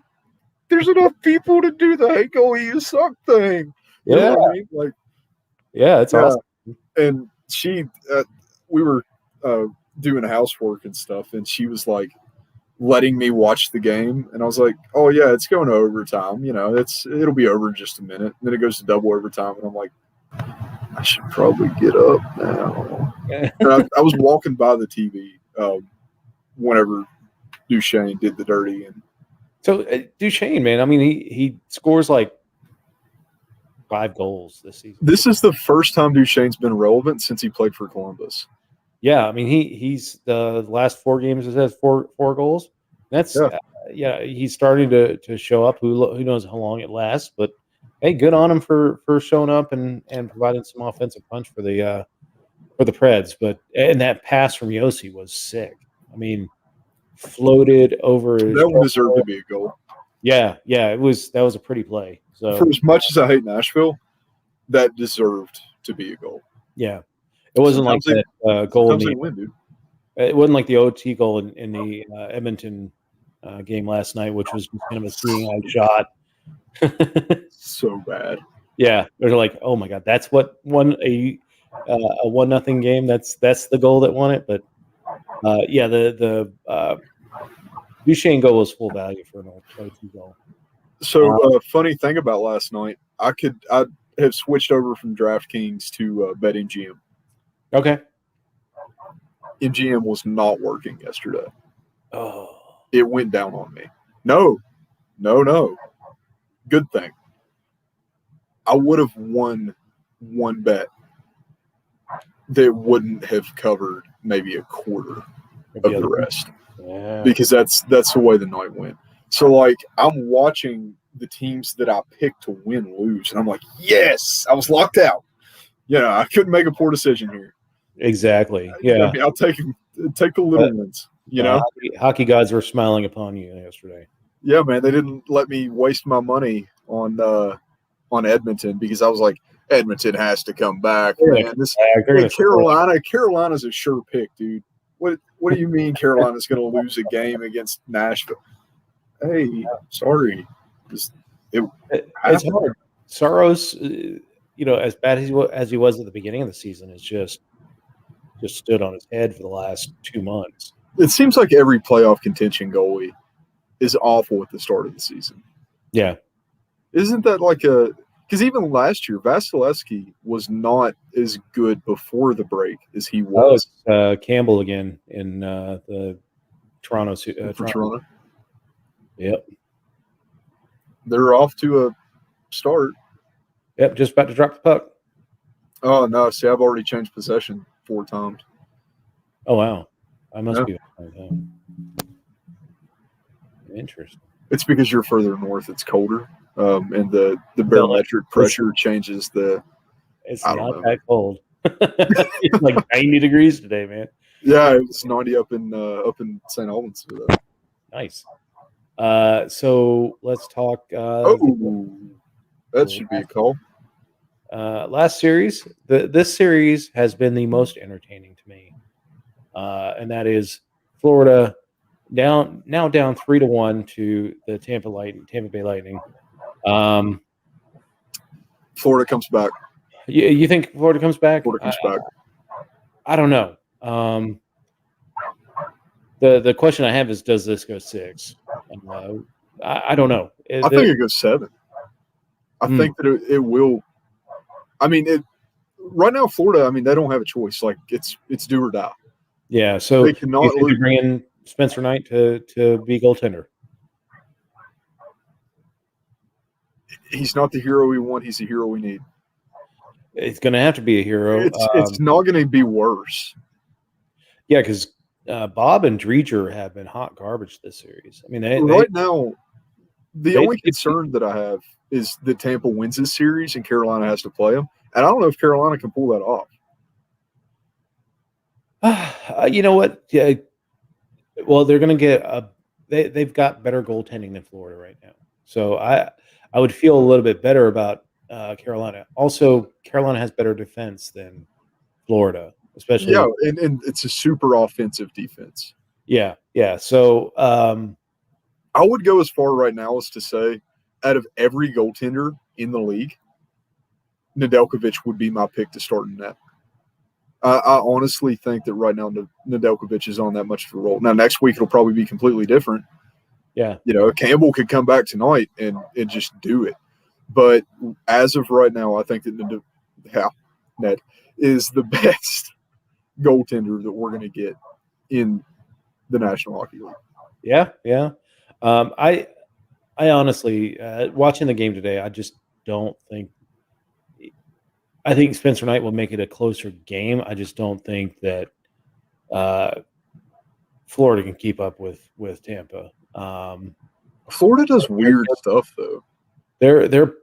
There's enough people to do the "Hey, goalie, you suck" thing. You know what I mean? Like, it's awesome. And we were doing housework and stuff, and she was like letting me watch the game, and I was like, "Oh yeah, it's going to overtime. It'll be over in just a minute." And then it goes to double overtime, and I'm like, I should probably get up now. And I was walking by the TV whenever Duchesne did the dirty, and so Duchesne, man, I mean, he scores like 5 goals this season. This is the first time Duchesne's been relevant since he played for Columbus. Yeah, I mean, he's the last 4 games has 4 goals. That's he's starting to show up. Who knows how long it lasts? But hey, good on him for showing up and providing some offensive punch for the Preds. But and that pass from Yossi was sick. I mean, floated over. That one deserved to be a goal. Yeah, that was a pretty play. So for as much as I hate Nashville, that deserved to be a goal. Yeah, it wasn't like that goal in the win, dude. It wasn't like the OT goal in the Edmonton game last night, which was kind of a seeing eye shot. So bad. Yeah, they're like, oh my god, that's what won a 1-0 game. That's the goal that won it. But the Duchesne goal was full value for an OT goal. So funny thing about last night, I have switched over from DraftKings to BetMGM. Okay. MGM was not working yesterday. Oh. It went down on me. No. Good thing. I would have won one bet that wouldn't have covered maybe a quarter of the rest. Yeah. Because that's the way the night went. So, like, I'm watching the teams that I picked to win lose, and I'm like, yes, I was locked out. I couldn't make a poor decision here. Exactly. Yeah. I mean, I'll take the little ones, Hockey gods were smiling upon you yesterday. Yeah, man. They didn't let me waste my money on Edmonton because I was like, Edmonton has to come back, man. Carolina's a sure pick, dude. What do you mean Carolina's going to lose a game against Nashville? Hey, sorry. It's hard. Saros, as bad as he was at the beginning of the season, is just stood on his head for the last 2 months. It seems like every playoff contention goalie is awful at the start of the season. Yeah. Isn't that like because even last year, Vasilevsky was not as good before the break as he was. Campbell again in the Toronto. Toronto. Yep. They're off to a start. Yep, just about to drop the puck. Oh no! See, I've already changed possession 4 times. Oh wow, I must be interesting. It's because you're further north; it's colder, and the barometric pressure changes the. It's not that cold. It's like 90 degrees today, man. Yeah, it was 90 up in St. Albans. Nice. So let's talk. That should be a call. Last series, this series has been the most entertaining to me, and that is Florida down 3-1 to the Tampa Bay Lightning. Florida comes back. You think Florida comes back? Florida comes back. I don't know. The question I have is, does this go 6? I don't know. I think it goes 7. I think that it will. I mean, right now, Florida. I mean, they don't have a choice. Like it's do or die. Yeah. So they cannot bring in Spencer Knight to be goaltender. He's not the hero we want. He's the hero we need. It's going to have to be a hero. It's not going to be worse. Yeah, because Bob and Dreger have been hot garbage this series. I mean, now, the only concern that I have is that Tampa wins this series and Carolina has to play them. And I don't know if Carolina can pull that off. You know what? Yeah. Well, they're going to get they've got better goaltending than Florida right now. So I would feel a little bit better about Carolina. Also, Carolina has better defense than Florida, especially. Yeah, and it's a super offensive defense. Yeah. So I would go as far right now as to say, out of every goaltender in the league, Nedeljkovic would be my pick to start in net. I honestly think that right now Nedeljkovic is on that much of a roll. Now, next week it'll probably be completely different. Yeah. Campbell could come back tonight and just do it. But as of right now, I think that Ned is the best goaltender that we're going to get in the National Hockey League. Yeah. I honestly, watching the game today, I just don't think. I think Spencer Knight will make it a closer game. I just don't think that Florida can keep up with Tampa. Florida does weird stuff, though. Their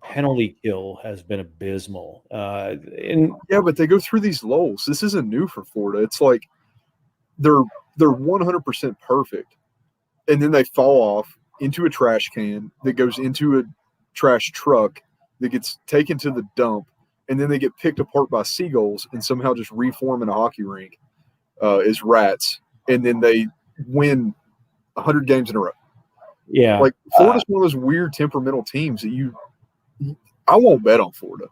penalty kill has been abysmal. Yeah, but they go through these lulls. This isn't new for Florida. It's like they're 100% perfect, and then they fall off into a trash can that goes into a trash truck that gets taken to the dump, and then they get picked apart by seagulls and somehow just reform in a hockey rink as rats, and then they win 100 games in a row. Yeah. Like, Florida's one of those weird temperamental teams that I won't bet on Florida.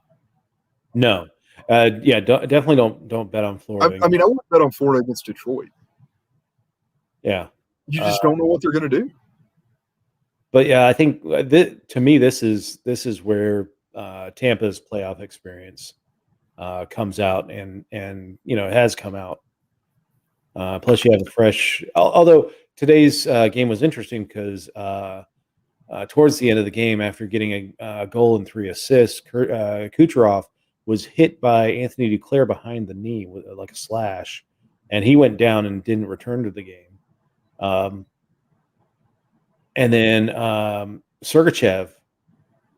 No. Definitely don't bet on Florida. I mean, I won't bet on Florida against Detroit. Yeah. You just don't know what they're going to do. But yeah, I think to me, this is where Tampa's playoff experience comes out, and it has come out. Plus, you have a fresh. Although today's game was interesting because towards the end of the game, after getting a goal and 3 assists, Kucherov was hit by Anthony Duclair behind the knee with like a slash, and he went down and didn't return to the game. And then Sergachev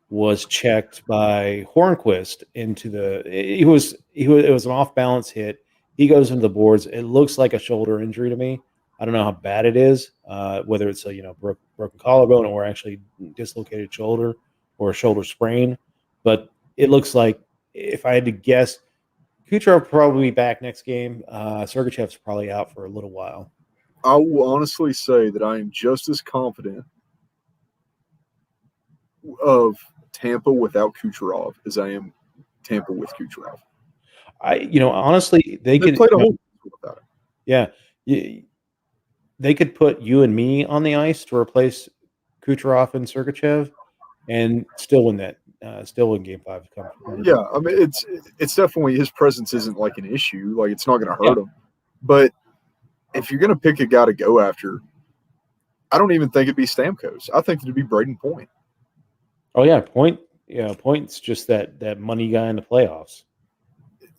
was checked by Hornquist into it was an off balance hit. He goes into the boards. It looks like a shoulder injury to me. I don't know how bad it is, whether it's a broken collarbone or actually dislocated shoulder or a shoulder sprain. But it looks like, if I had to guess, Kucherov will probably be back next game. Sergachev's probably out for a little while. I will honestly say that I am just as confident of Tampa without Kucherov as I am Tampa with Kucherov. Honestly, they could played a whole without it. Yeah, they could put you and me on the ice to replace Kucherov and Sergachev, and still win Game 5. Yeah, I mean it's definitely, his presence isn't like an issue. Like, it's not going to hurt him, but if you're going to pick a guy to go after, I don't even think it'd be Stamkos. I think it'd be Braden Point. Oh yeah, Point. Yeah, Point's just that money guy in the playoffs.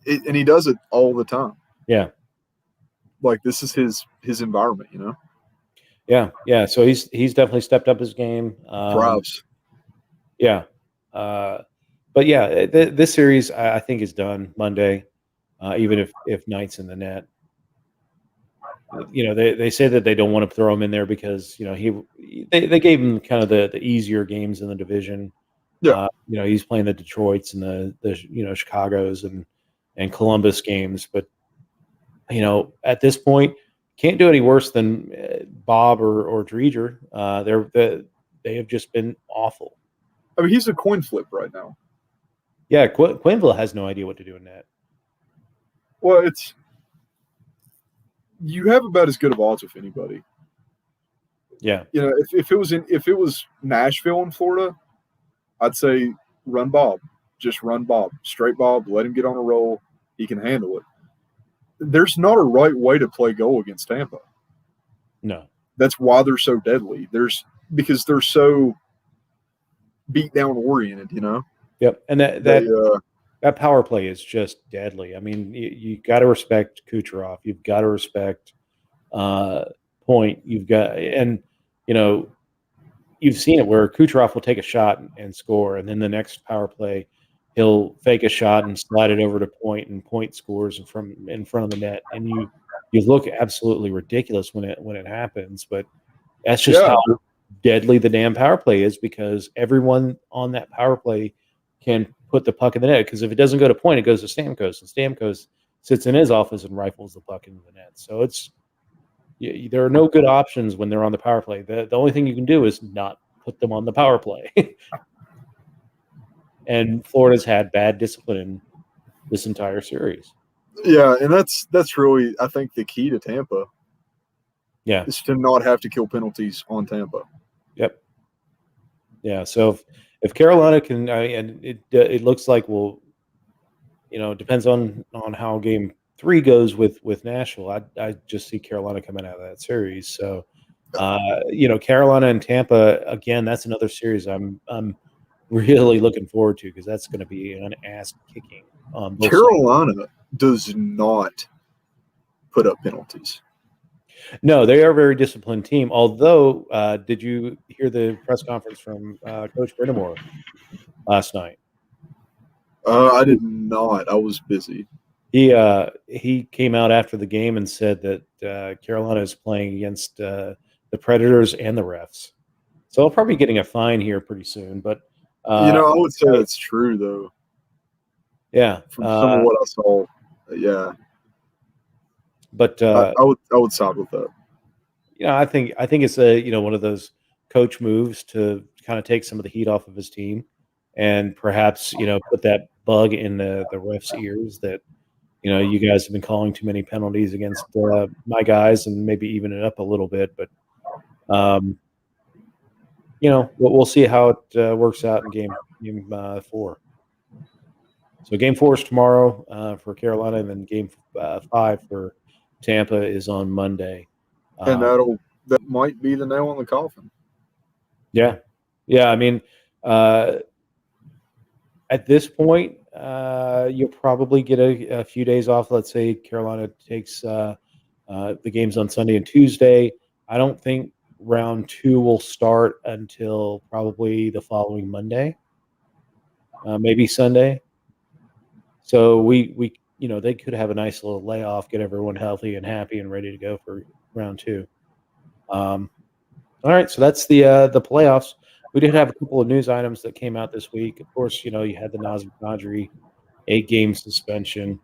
and he does it all the time. Yeah. Like, this is his environment, you know? Yeah. So he's definitely stepped up his game. Thrives. Yeah. But yeah, this series I think is done Monday, even if Knight's in the net. You know, they say that they don't want to throw him in there because, you know, they gave him kind of the easier games in the division. Yeah. You know, he's playing the Detroits and the you know, Chicago's and Columbus games, but you know, at this point, can't do any worse than Bob or Dreger. They have just been awful. I mean, he's a coin flip right now. Yeah, Quinville has no idea what to do in that. Well, you have about as good of odds with anybody. Yeah. You know, if it was Nashville in Florida, I'd say run Bob. Just run Bob. Straight Bob, let him get on a roll. He can handle it. There's not a right way to play goal against Tampa. No. That's why they're so deadly. Because they're so beat down oriented, you know? Yep. And that power play is just deadly. I mean, you got to respect Kucherov. You've got to respect Point. You've got, and you know, you've seen it where Kucherov will take a shot and score, and then the next power play, he'll fake a shot and slide it over to Point, and Point scores in front of the net, and you look absolutely ridiculous when it happens. But that's just how deadly the damn power play is, because everyone on that power play can put the puck in the net. Because if it doesn't go to Point, it goes to Stamkos, and Stamkos sits in his office and rifles the puck into the net. So there are no good options when they're on the power play. The only thing you can do is not put them on the power play. And Florida's had bad discipline in this entire series. Yeah, and that's really, I think, the key to Tampa. Yeah, is to not have to kill penalties on Tampa. Yep. Yeah. So if Carolina can, and it looks like it depends on how Game 3 goes with Nashville. I just see Carolina coming out of that series. So, Carolina and Tampa again. That's another series I'm really looking forward to, because that's going to be an ass kicking. Carolina does not put up penalties. No, they are a very disciplined team. Although, did you hear the press conference from Coach Brindamore last night? I did not. I was busy. He came out after the game and said that Carolina is playing against the Predators and the refs. So I'll probably be getting a fine here pretty soon. But I would say that's true, though. Yeah, from some of what I saw, yeah. But I would side with that. I think it's one of those coach moves to kind of take some of the heat off of his team, and perhaps put that bug in the refs' ears that you guys have been calling too many penalties against my guys, and maybe even it up a little bit. But we'll see how it works out in game 4. So game 4 is tomorrow for Carolina, and then game 5 for Tampa is on Monday. And that might be the nail in the coffin. Yeah. I mean, at this point, you'll probably get a few days off. Let's say Carolina takes the games on Sunday and Tuesday. I don't think round 2 will start until probably the following Monday, maybe Sunday. So we they could have a nice little layoff, get everyone healthy and happy and ready to go for round 2. All right, so that's the playoffs. We did have a couple of news items that came out this week. Of course, you had the Nazem Kadri 8-game suspension.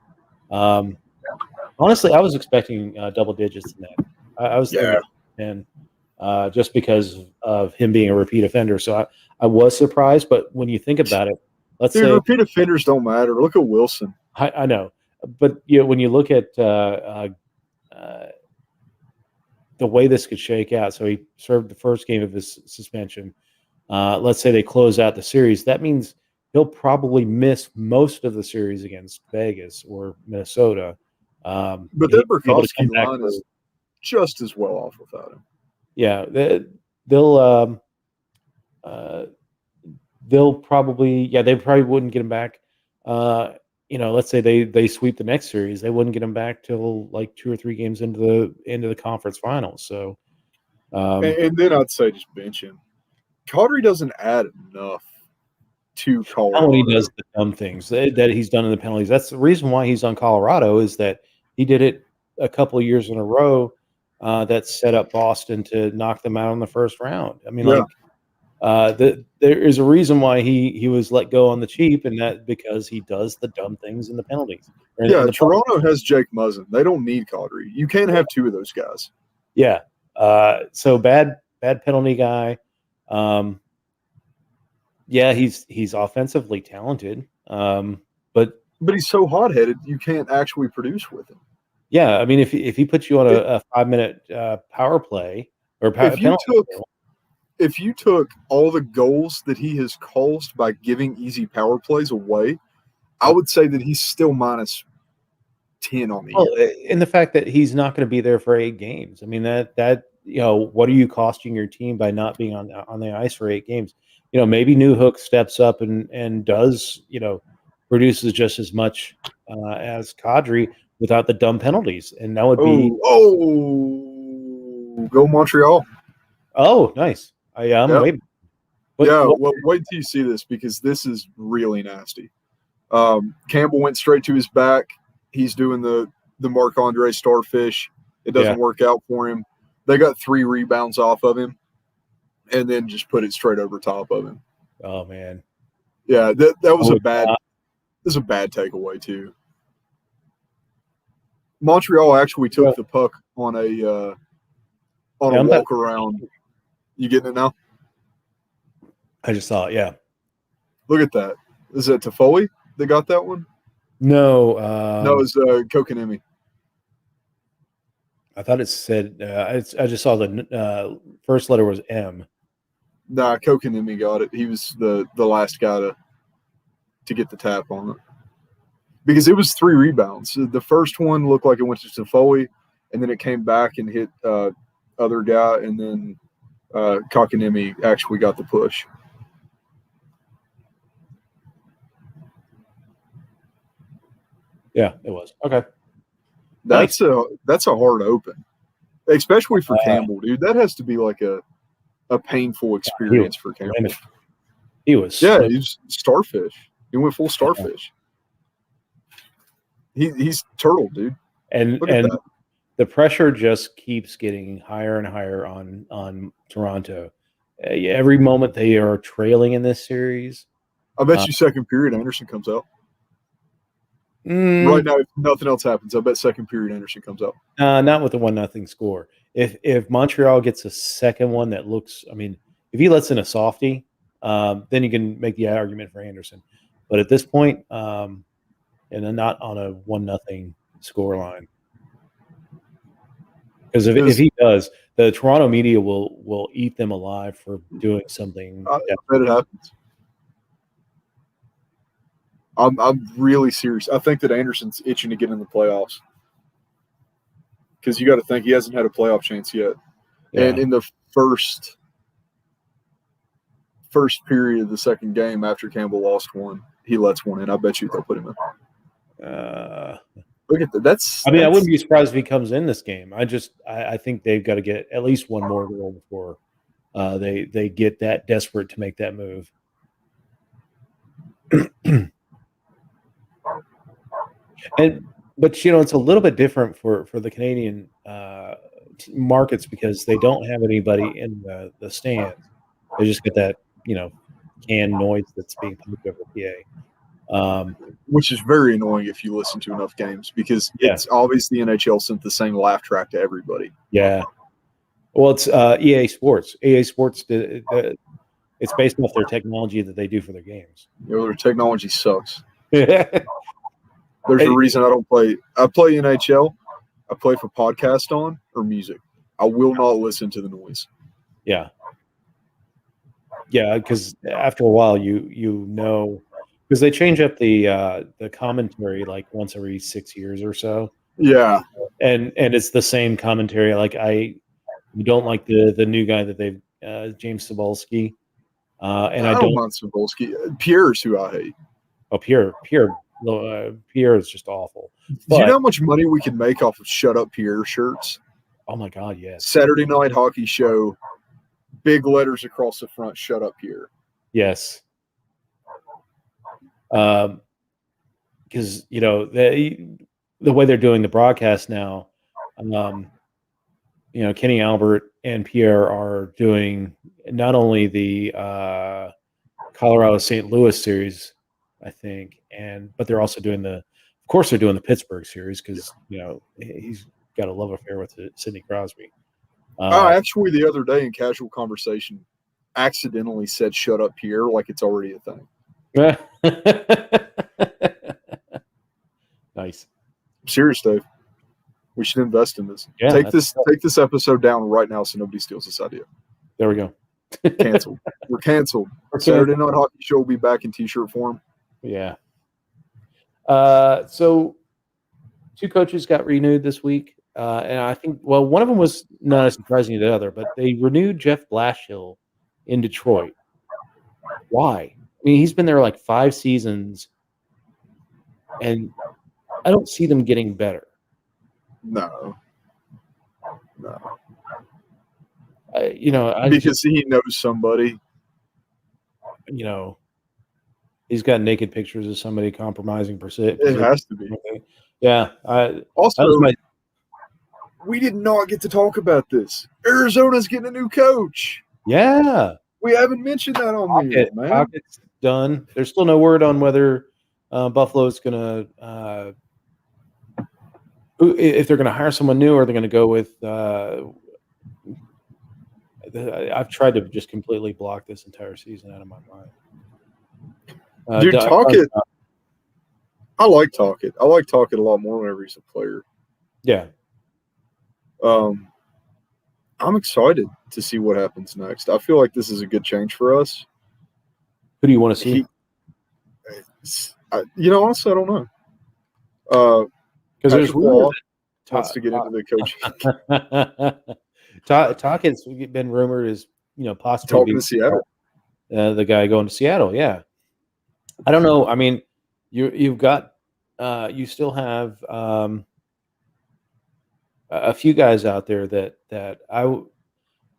Honestly, I was expecting double digits in that. I was thinking 10, just because of him being a repeat offender. So I was surprised, but when you think about it, let's say repeat offenders don't matter. Look at Wilson. I know, but when you look at the way this could shake out, so he served the first game of his suspension. Let's say they close out the series. That means he'll probably miss most of the series against Vegas or Minnesota. But that Burkowski line is just as well off without him. Yeah, they'll probably they probably wouldn't get him back. let's say they sweep the next series, they wouldn't get him back till like 2 or 3 games into the conference finals. So, and then I'd say just bench him. Kadri doesn't add enough to Colorado. How he does the dumb things that he's done in the penalties. That's the reason why he's on Colorado, is that he did it a couple of years in a row that set up Boston to knock them out in the first round. I mean, there is a reason why he was let go on the cheap, and that because he does the dumb things in the penalties. Toronto has Jake Muzzin. They don't need Kadri. You can't have two of those guys. Yeah. So bad penalty guy. Yeah, he's offensively talented, but he's so hot-headed, you can't actually produce with him. Yeah, I mean, if he puts you on a 5-minute power play or if you took all the goals that he has caused by giving easy power plays away, I would say that he's still minus 10 on the year. And the fact that he's not going to be there for 8 games. I mean, that what are you costing your team by not being on the ice for 8 games? Maybe Newhook steps up and does, produces just as much as Kadri without the dumb penalties, and that would be go Montreal. Oh, nice. I'm waiting. Well, wait till you see this, because this is really nasty. Campbell went straight to his back. He's doing the Marc-Andre starfish. It doesn't work out for him. They got 3 rebounds off of him, and then just put it straight over top of him. Oh man. Yeah, that was a bad takeaway too. Montreal actually took the puck on a walk around. You getting it now? I just saw it. Yeah. Look at that. Is that Toffoli that got that one? No. No, it's Kokanemi. I thought it said. I just saw the first letter was M. Nah, Kokanemi got it. He was the last guy to get the tap on it, because it was 3 rebounds. The first one looked like it went to Toffoli, and then it came back and hit other guy, and then Kokanemi actually got the push. Yeah, it was. Okay. That's a hard open, especially for Campbell, dude. That has to be like a painful experience for Campbell. He was he's starfish. He went full starfish. He's turtle, dude. And the pressure just keeps getting higher and higher on Toronto. Every moment they are trailing in this series. I bet you second period Anderson comes out. Right now, if nothing else happens, I bet second period Anderson comes out. Not with the 1-0 score. If Montreal gets a second one that looks, I mean, if he lets in a softie, then you can make the argument for Anderson. But at this point, and then not on a 1-0 score line. Because if he does, the Toronto media will eat them alive for doing something. I bet it happens. I'm really serious. I think that Anderson's itching to get in the playoffs, because you got to think he hasn't had a playoff chance yet. Yeah. And in the first period of the second game, after Campbell lost one, he lets one in. I bet you they'll put him in. Look at that. I wouldn't be surprised if he comes in this game. I think they've got to get at least one more goal before they get that desperate to make that move. But it's a little bit different for the Canadian markets, because they don't have anybody in the stands. They just get that canned noise that's being pumped over PA, which is very annoying if you listen to enough games, because it's obvious the NHL sent the same laugh track to everybody. Yeah, well, it's EA Sports. EA Sports it's based off their technology that they do for their games. Their technology sucks. There's a reason I don't play. I play NHL. I play for podcast on or music. I will not listen to the noise. Yeah. Yeah, because after a while, because they change up the commentary like once every 6 years or so. Yeah. And it's the same commentary. Like I don't like the new guy that they've James Cebulski. And I don't mind Cebulski. Pierre's who I hate. Oh, Pierre Pierre is just awful. Do you know how much money we could make off of Shut Up Pierre shirts? Oh my God, yes. Saturday Night Hockey Show, big letters across the front, Shut Up Pierre. Yes. Because the way they're doing the broadcast now, Kenny Albert and Pierre are doing not only the Colorado St. Louis series, I think, but they're also doing of course, they're doing the Pittsburgh series because he's got a love affair with Sidney Crosby. Actually, the other day in casual conversation, accidentally said "Shut Up Pierre" like it's already a thing. Nice. I'm serious, Dave. We should invest in this. Yeah, take this episode down right now so nobody steals this idea. There we go. Canceled. We're canceled. Saturday Night Hockey Show will be back in T-shirt form. Yeah. So 2 coaches got renewed this week. And I think, one of them was not as surprising as the other, but they renewed Jeff Blashill in Detroit. Why? I mean, he's been there like 5 seasons, and I don't see them getting better. No. Because he knows somebody. He's got naked pictures of somebody compromising percent. It has to be. Yeah. We did not get to talk about this. Arizona's getting a new coach. Yeah. We haven't mentioned that on there, man. Pocket's done. There's still no word on whether Buffalo's going to if they're going to hire someone new or they're going to go with I've tried to just completely block this entire season out of my mind. Dude, Talkett. I like Talkett. I like Talkett a lot more whenever he's a player. Yeah. I'm excited to see what happens next. I feel like this is a good change for us. Who do you want to see? Honestly, I don't know. Because there's rumors wants to get into the coaching. Talkett's been rumored as possibly talking to Seattle. The guy going to Seattle. Yeah, I don't know. I mean, you've got you still have a few guys out there that I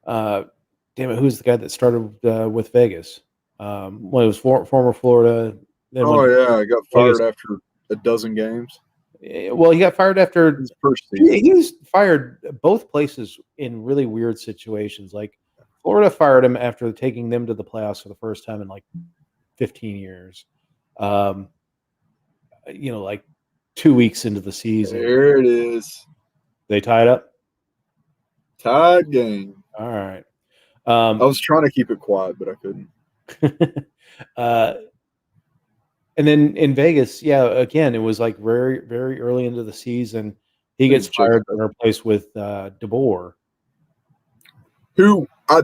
damn it, who's the guy that started with Vegas? It was former Florida. I got fired after a dozen games. Well, he got fired after his first season. He was fired both places in really weird situations. Like Florida fired him after taking them to the playoffs for the first time in like 15 years. Like 2 weeks into the season. There it is. They tied up? Tied game. All right. I was trying to keep it quiet, but I couldn't. And then in Vegas, again, it was like very, very early into the season. He gets fired and replaced with DeBoer. Who I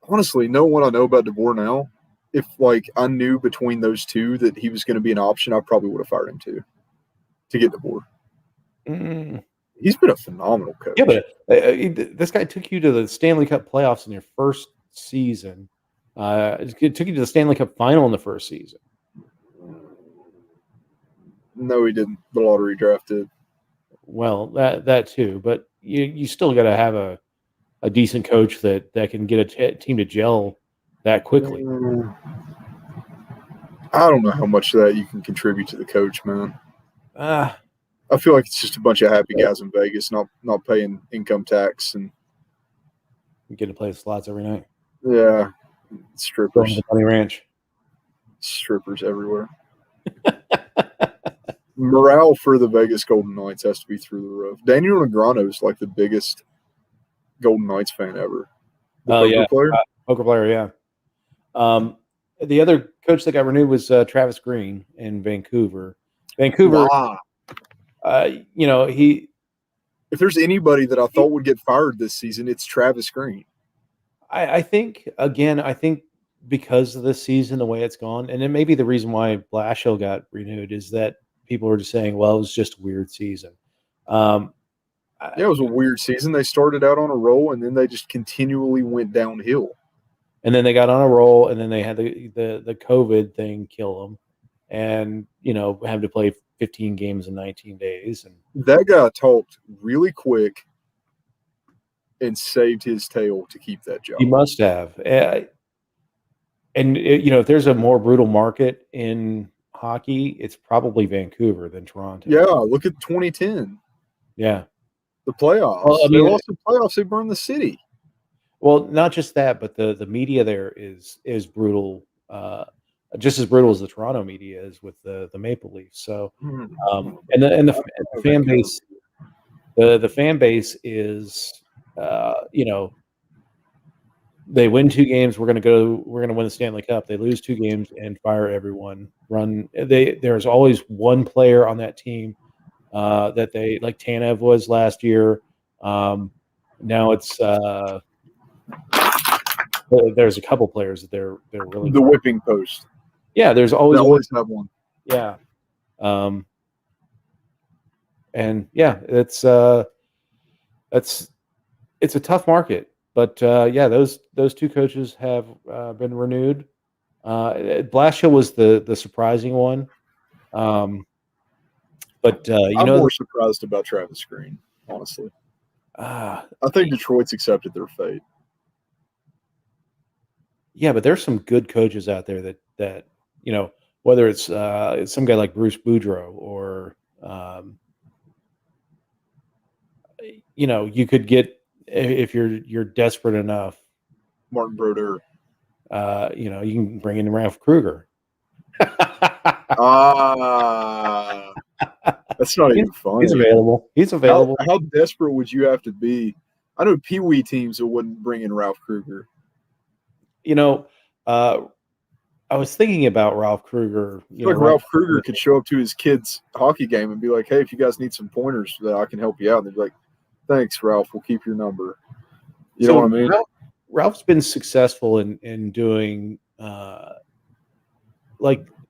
honestly know what I know about DeBoer now. If I knew between those two that he was going to be an option, I probably would have fired him too to get DeBoer. He's been a phenomenal coach. Yeah, but this guy took you to the Stanley Cup playoffs in your first season. It took you to the Stanley Cup final in the first season. No, he didn't. The lottery drafted. Well, that too, but you still got to have a decent coach that can get a team to gel that quickly. I don't know how much of that you can contribute to the coach, man. I feel like it's just a bunch of happy guys in Vegas, not paying income tax and you get to play the slots every night. Yeah, strippers. The Bunny Ranch. Strippers everywhere. Morale for the Vegas Golden Knights has to be through the roof. Daniel Negreanu is like the biggest Golden Knights fan ever. Poker player, yeah. The other coach that got renewed was Travis Green in Vancouver. Wow. If there's anybody that I thought would get fired this season, it's Travis Green. I think because of this season, the way it's gone, and it may be the reason why Blashill got renewed, is that people were just saying, well, it was just a weird season. It was a weird season. They started out on a roll, and then they just continually went downhill. And then they got on a roll, and then they had the COVID thing kill them. and have to play 15 games in 19 days. And that guy talked really quick and saved his tail to keep that job. He must have. And if there's a more brutal market in hockey, it's probably Vancouver than Toronto. Yeah, look at 2010. Yeah, the playoffs. Well, I mean, they lost the playoffs. They burned the city. Well, not just that, but the media there is brutal, just as brutal as the Toronto media is with the Maple Leafs. So, and the fan base, the fan base is, they win 2 games, we're gonna win the Stanley Cup. They lose 2 games and fire everyone. There's always one player on that team that they, like Tanev was last year. Now it's there's a couple players that they're really the whipping post. Yeah, there's always have one. Yeah, and yeah, it's a tough market, but yeah, those 2 coaches have been renewed. Blashill was the surprising one, but I'm more surprised about Travis Green, honestly. I think Detroit's accepted their fate. Yeah, but there's some good coaches out there that whether it's some guy like Bruce Boudreau or you could get, if you're desperate enough, Martin Brodeur. You can bring in Ralph Kruger. That's not even funny. He's available. How desperate would you have to be? I know Pee Wee teams that wouldn't bring in Ralph Kruger. I was thinking about Ralph Kruger. Ralph Kruger could show up to his kids' hockey game and be like, "Hey, if you guys need some pointers, that I can help you out." And they'd be like, "Thanks, Ralph. We'll keep your number." You know what I mean? Ralph's been successful in doing,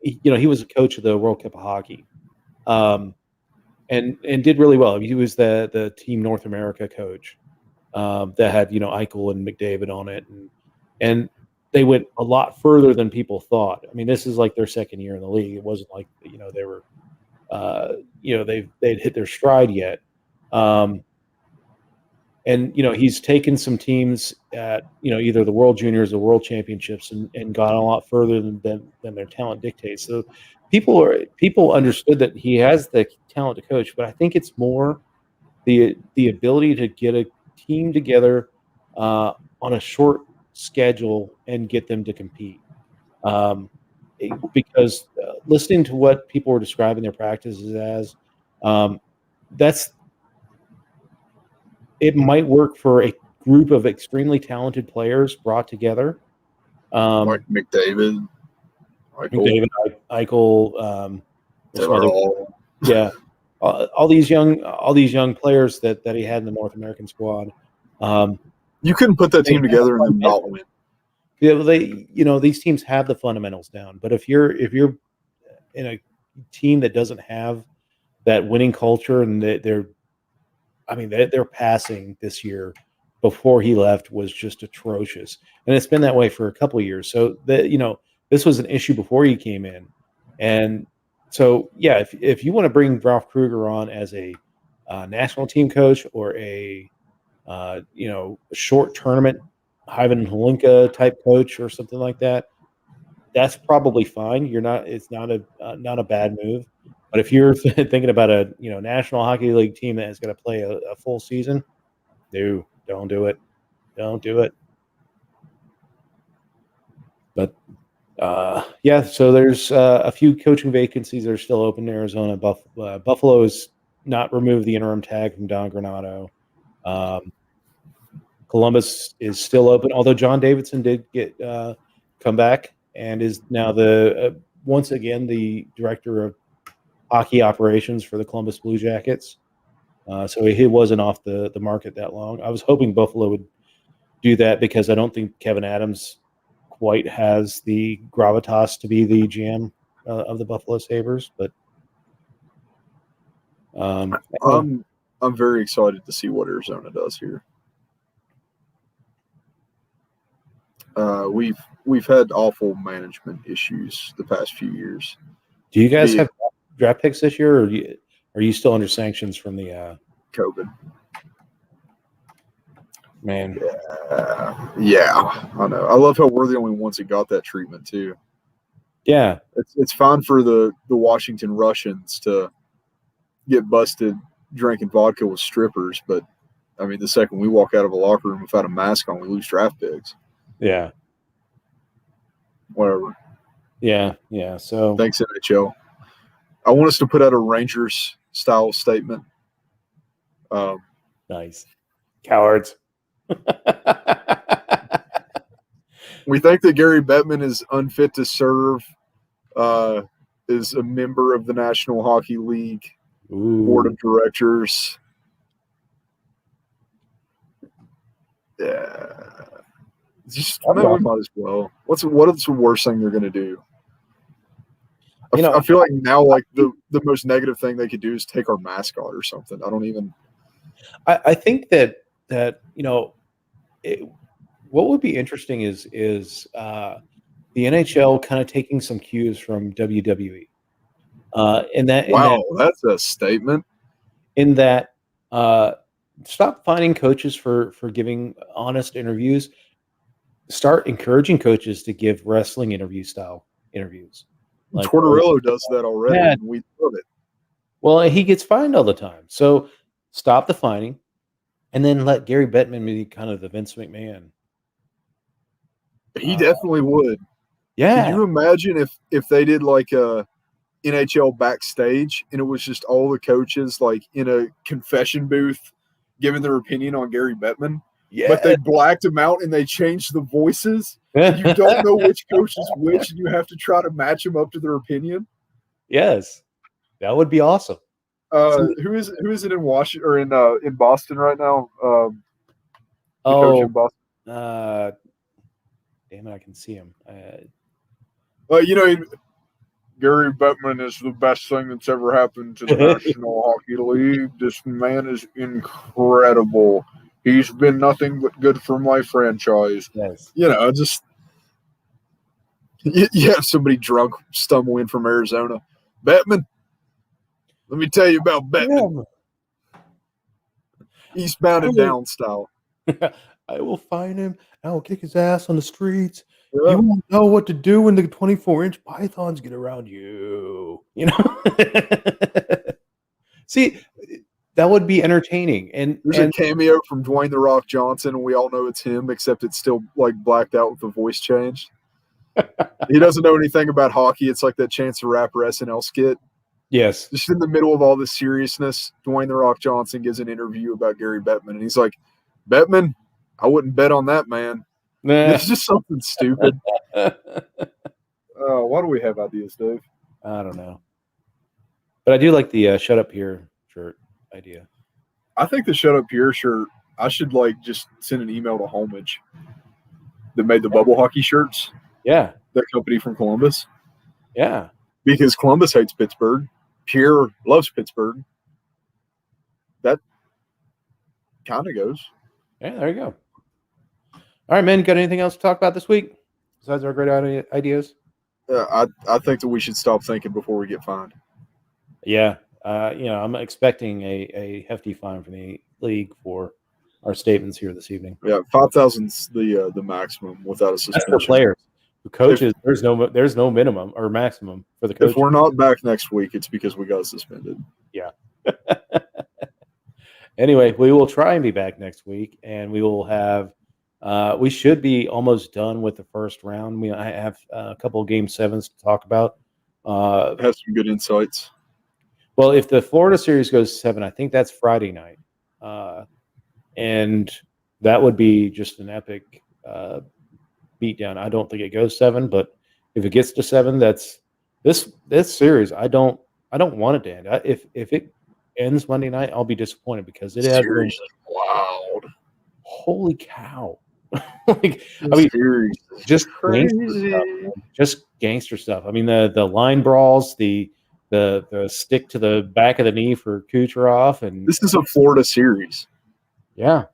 he was a coach of the World Cup of Hockey, and did really well. He was the Team North America coach that had Eichel and McDavid on it, and they went a lot further than people thought. I mean, this is like their second year in the league. It wasn't like they were they'd hit their stride yet. And he's taken some teams at either the World Juniors or World Championships and gone a lot further than their talent dictates. So people understood that he has the talent to coach, but I think it's more the ability to get a team together on a short schedule and get them to compete. Because listening to what people were describing their practices as, it might work for a group of extremely talented players brought together, like McDavid, Eichel, yeah, all these young players that he had in the North American squad. You couldn't put that team together and then not win. Yeah, these teams have the fundamentals down, but if you're in a team that doesn't have that winning culture and their passing this year before he left was just atrocious, and it's been that way for a couple of years. So this was an issue before he came in, and so yeah, if you want to bring Ralph Kruger on as a national team coach or a short tournament Ivan Holinka type coach or something like that, that's probably fine. It's not a bad move. But if you're thinking about a National Hockey League team that is going to play a full season, no, don't do it. Don't do it. But yeah, so there's a few coaching vacancies that are still open in Arizona. Buffalo has not removed the interim tag from Don Granato. Columbus is still open, although John Davidson did get come back and is now once again the director of hockey operations for the Columbus Blue Jackets. So he wasn't off the market that long. I was hoping Buffalo would do that because I don't think Kevin Adams quite has the gravitas to be the GM of the Buffalo Sabres. But I'm very excited to see what Arizona does here. We've had awful management issues the past few years. Do you guys have draft picks this year, or are you still under sanctions from the COVID? Man, yeah, I know. I love how we're the only ones that got that treatment too. Yeah, it's fine for the Washington Russians to get busted drinking vodka with strippers, but I mean, the second we walk out of a locker room without a mask on, we lose draft picks. Yeah. Whatever. Yeah. So thanks, NHL. I want us to put out a Rangers style statement. Nice. Cowards. We think that Gary Bettman is unfit to serve as a member of the National Hockey League Board of Directors. Yeah. We might as well. What is the worst thing they're going to do? I feel like now, like the most negative thing they could do is take our mascot or something. I don't even. I think that what would be interesting is the NHL kind of taking some cues from WWE. That's a statement. In that, stop finding coaches for giving honest interviews. Start encouraging coaches to give wrestling style interviews. Like Tortorella does that already, and we love it. Well, he gets fined all the time. So stop the fining, and then let Gary Bettman be kind of the Vince McMahon. He definitely would. Yeah. Can you imagine if they did like a NHL backstage and it was just all the coaches like in a confession booth giving their opinion on Gary Bettman? Yeah. But they blacked him out and they changed the voices. You don't know which coach is which, and you have to try to match them up to their opinion. Yes, that would be awesome. Who is it in Washington or in Boston right now? Coach in Boston. Damn it, I can see him. Gary Bettman is the best thing that's ever happened to the National Hockey League. This man is incredible. He's been nothing but good for my franchise. Yes. You have somebody drunk stumble in from Arizona. Bettman, let me tell you about Bettman. Yeah. Eastbound and down style. I will find him. I will kick his ass on the streets. Yeah. You won't know what to do when the 24-inch pythons get around you. See, that would be entertaining. And there's a cameo from Dwayne "The Rock" Johnson, and we all know it's him, except it's still like blacked out with the voice changed. He doesn't know anything about hockey. It's like that Chance the Rapper SNL skit. Yes. Just in the middle of all this seriousness, Dwayne "The Rock" Johnson gives an interview about Gary Bettman, and he's like, Bettman, I wouldn't bet on that, man. Nah. It's just something stupid. Why do we have ideas, Dave? I don't know. But I do like the Shut Up Here shirt idea. I think the Shut Up Here shirt, I should just send an email to Homage that made the bubble hockey shirts. Yeah. That company from Columbus. Yeah. Because Columbus hates Pittsburgh. Pierre loves Pittsburgh. That kind of goes. Yeah, there you go. All right, man. Got anything else to talk about this week besides our great ideas? I think that we should stop thinking before we get fined. Yeah. I'm expecting a hefty fine from the league for our statements here this evening. Yeah, 5,000's the maximum without a suspension. That's for players. The coaches, there's no minimum or maximum for the coaches. If we're not back next week, it's because we got suspended. Yeah. Anyway, we will try and be back next week, and we will have. We should be almost done with the first round. I have a couple of Game 7s to talk about. Have some good insights. Well, if the Florida series goes 7, I think that's Friday night, and that would be just an epic beatdown. I don't think it goes 7, but if it gets to 7, that's this series. I don't want it to end. If it ends Monday night, I'll be disappointed because it has been wild. Holy cow! Just gangster stuff. I mean, the line brawls, the stick to the back of the knee for Kucherov, and this is a Florida series. Yeah,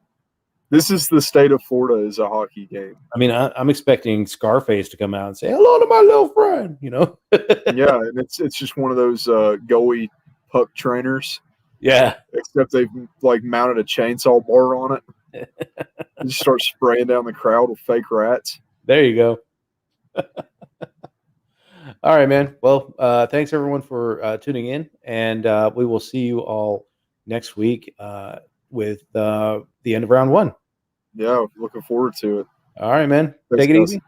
This is the state of Florida is a hockey game. I mean, I'm expecting Scarface to come out and say hello to my little friend. Yeah, and it's just one of those goalie puck trainers. Yeah. Except they've like mounted a chainsaw bar on it. You just start spraying down the crowd with fake rats. There you go. All right, man. Well, thanks everyone for tuning in, and we will see you all next week with the end of round 1. Yeah, looking forward to it. All right, man. Thanks, Take it guys. easy.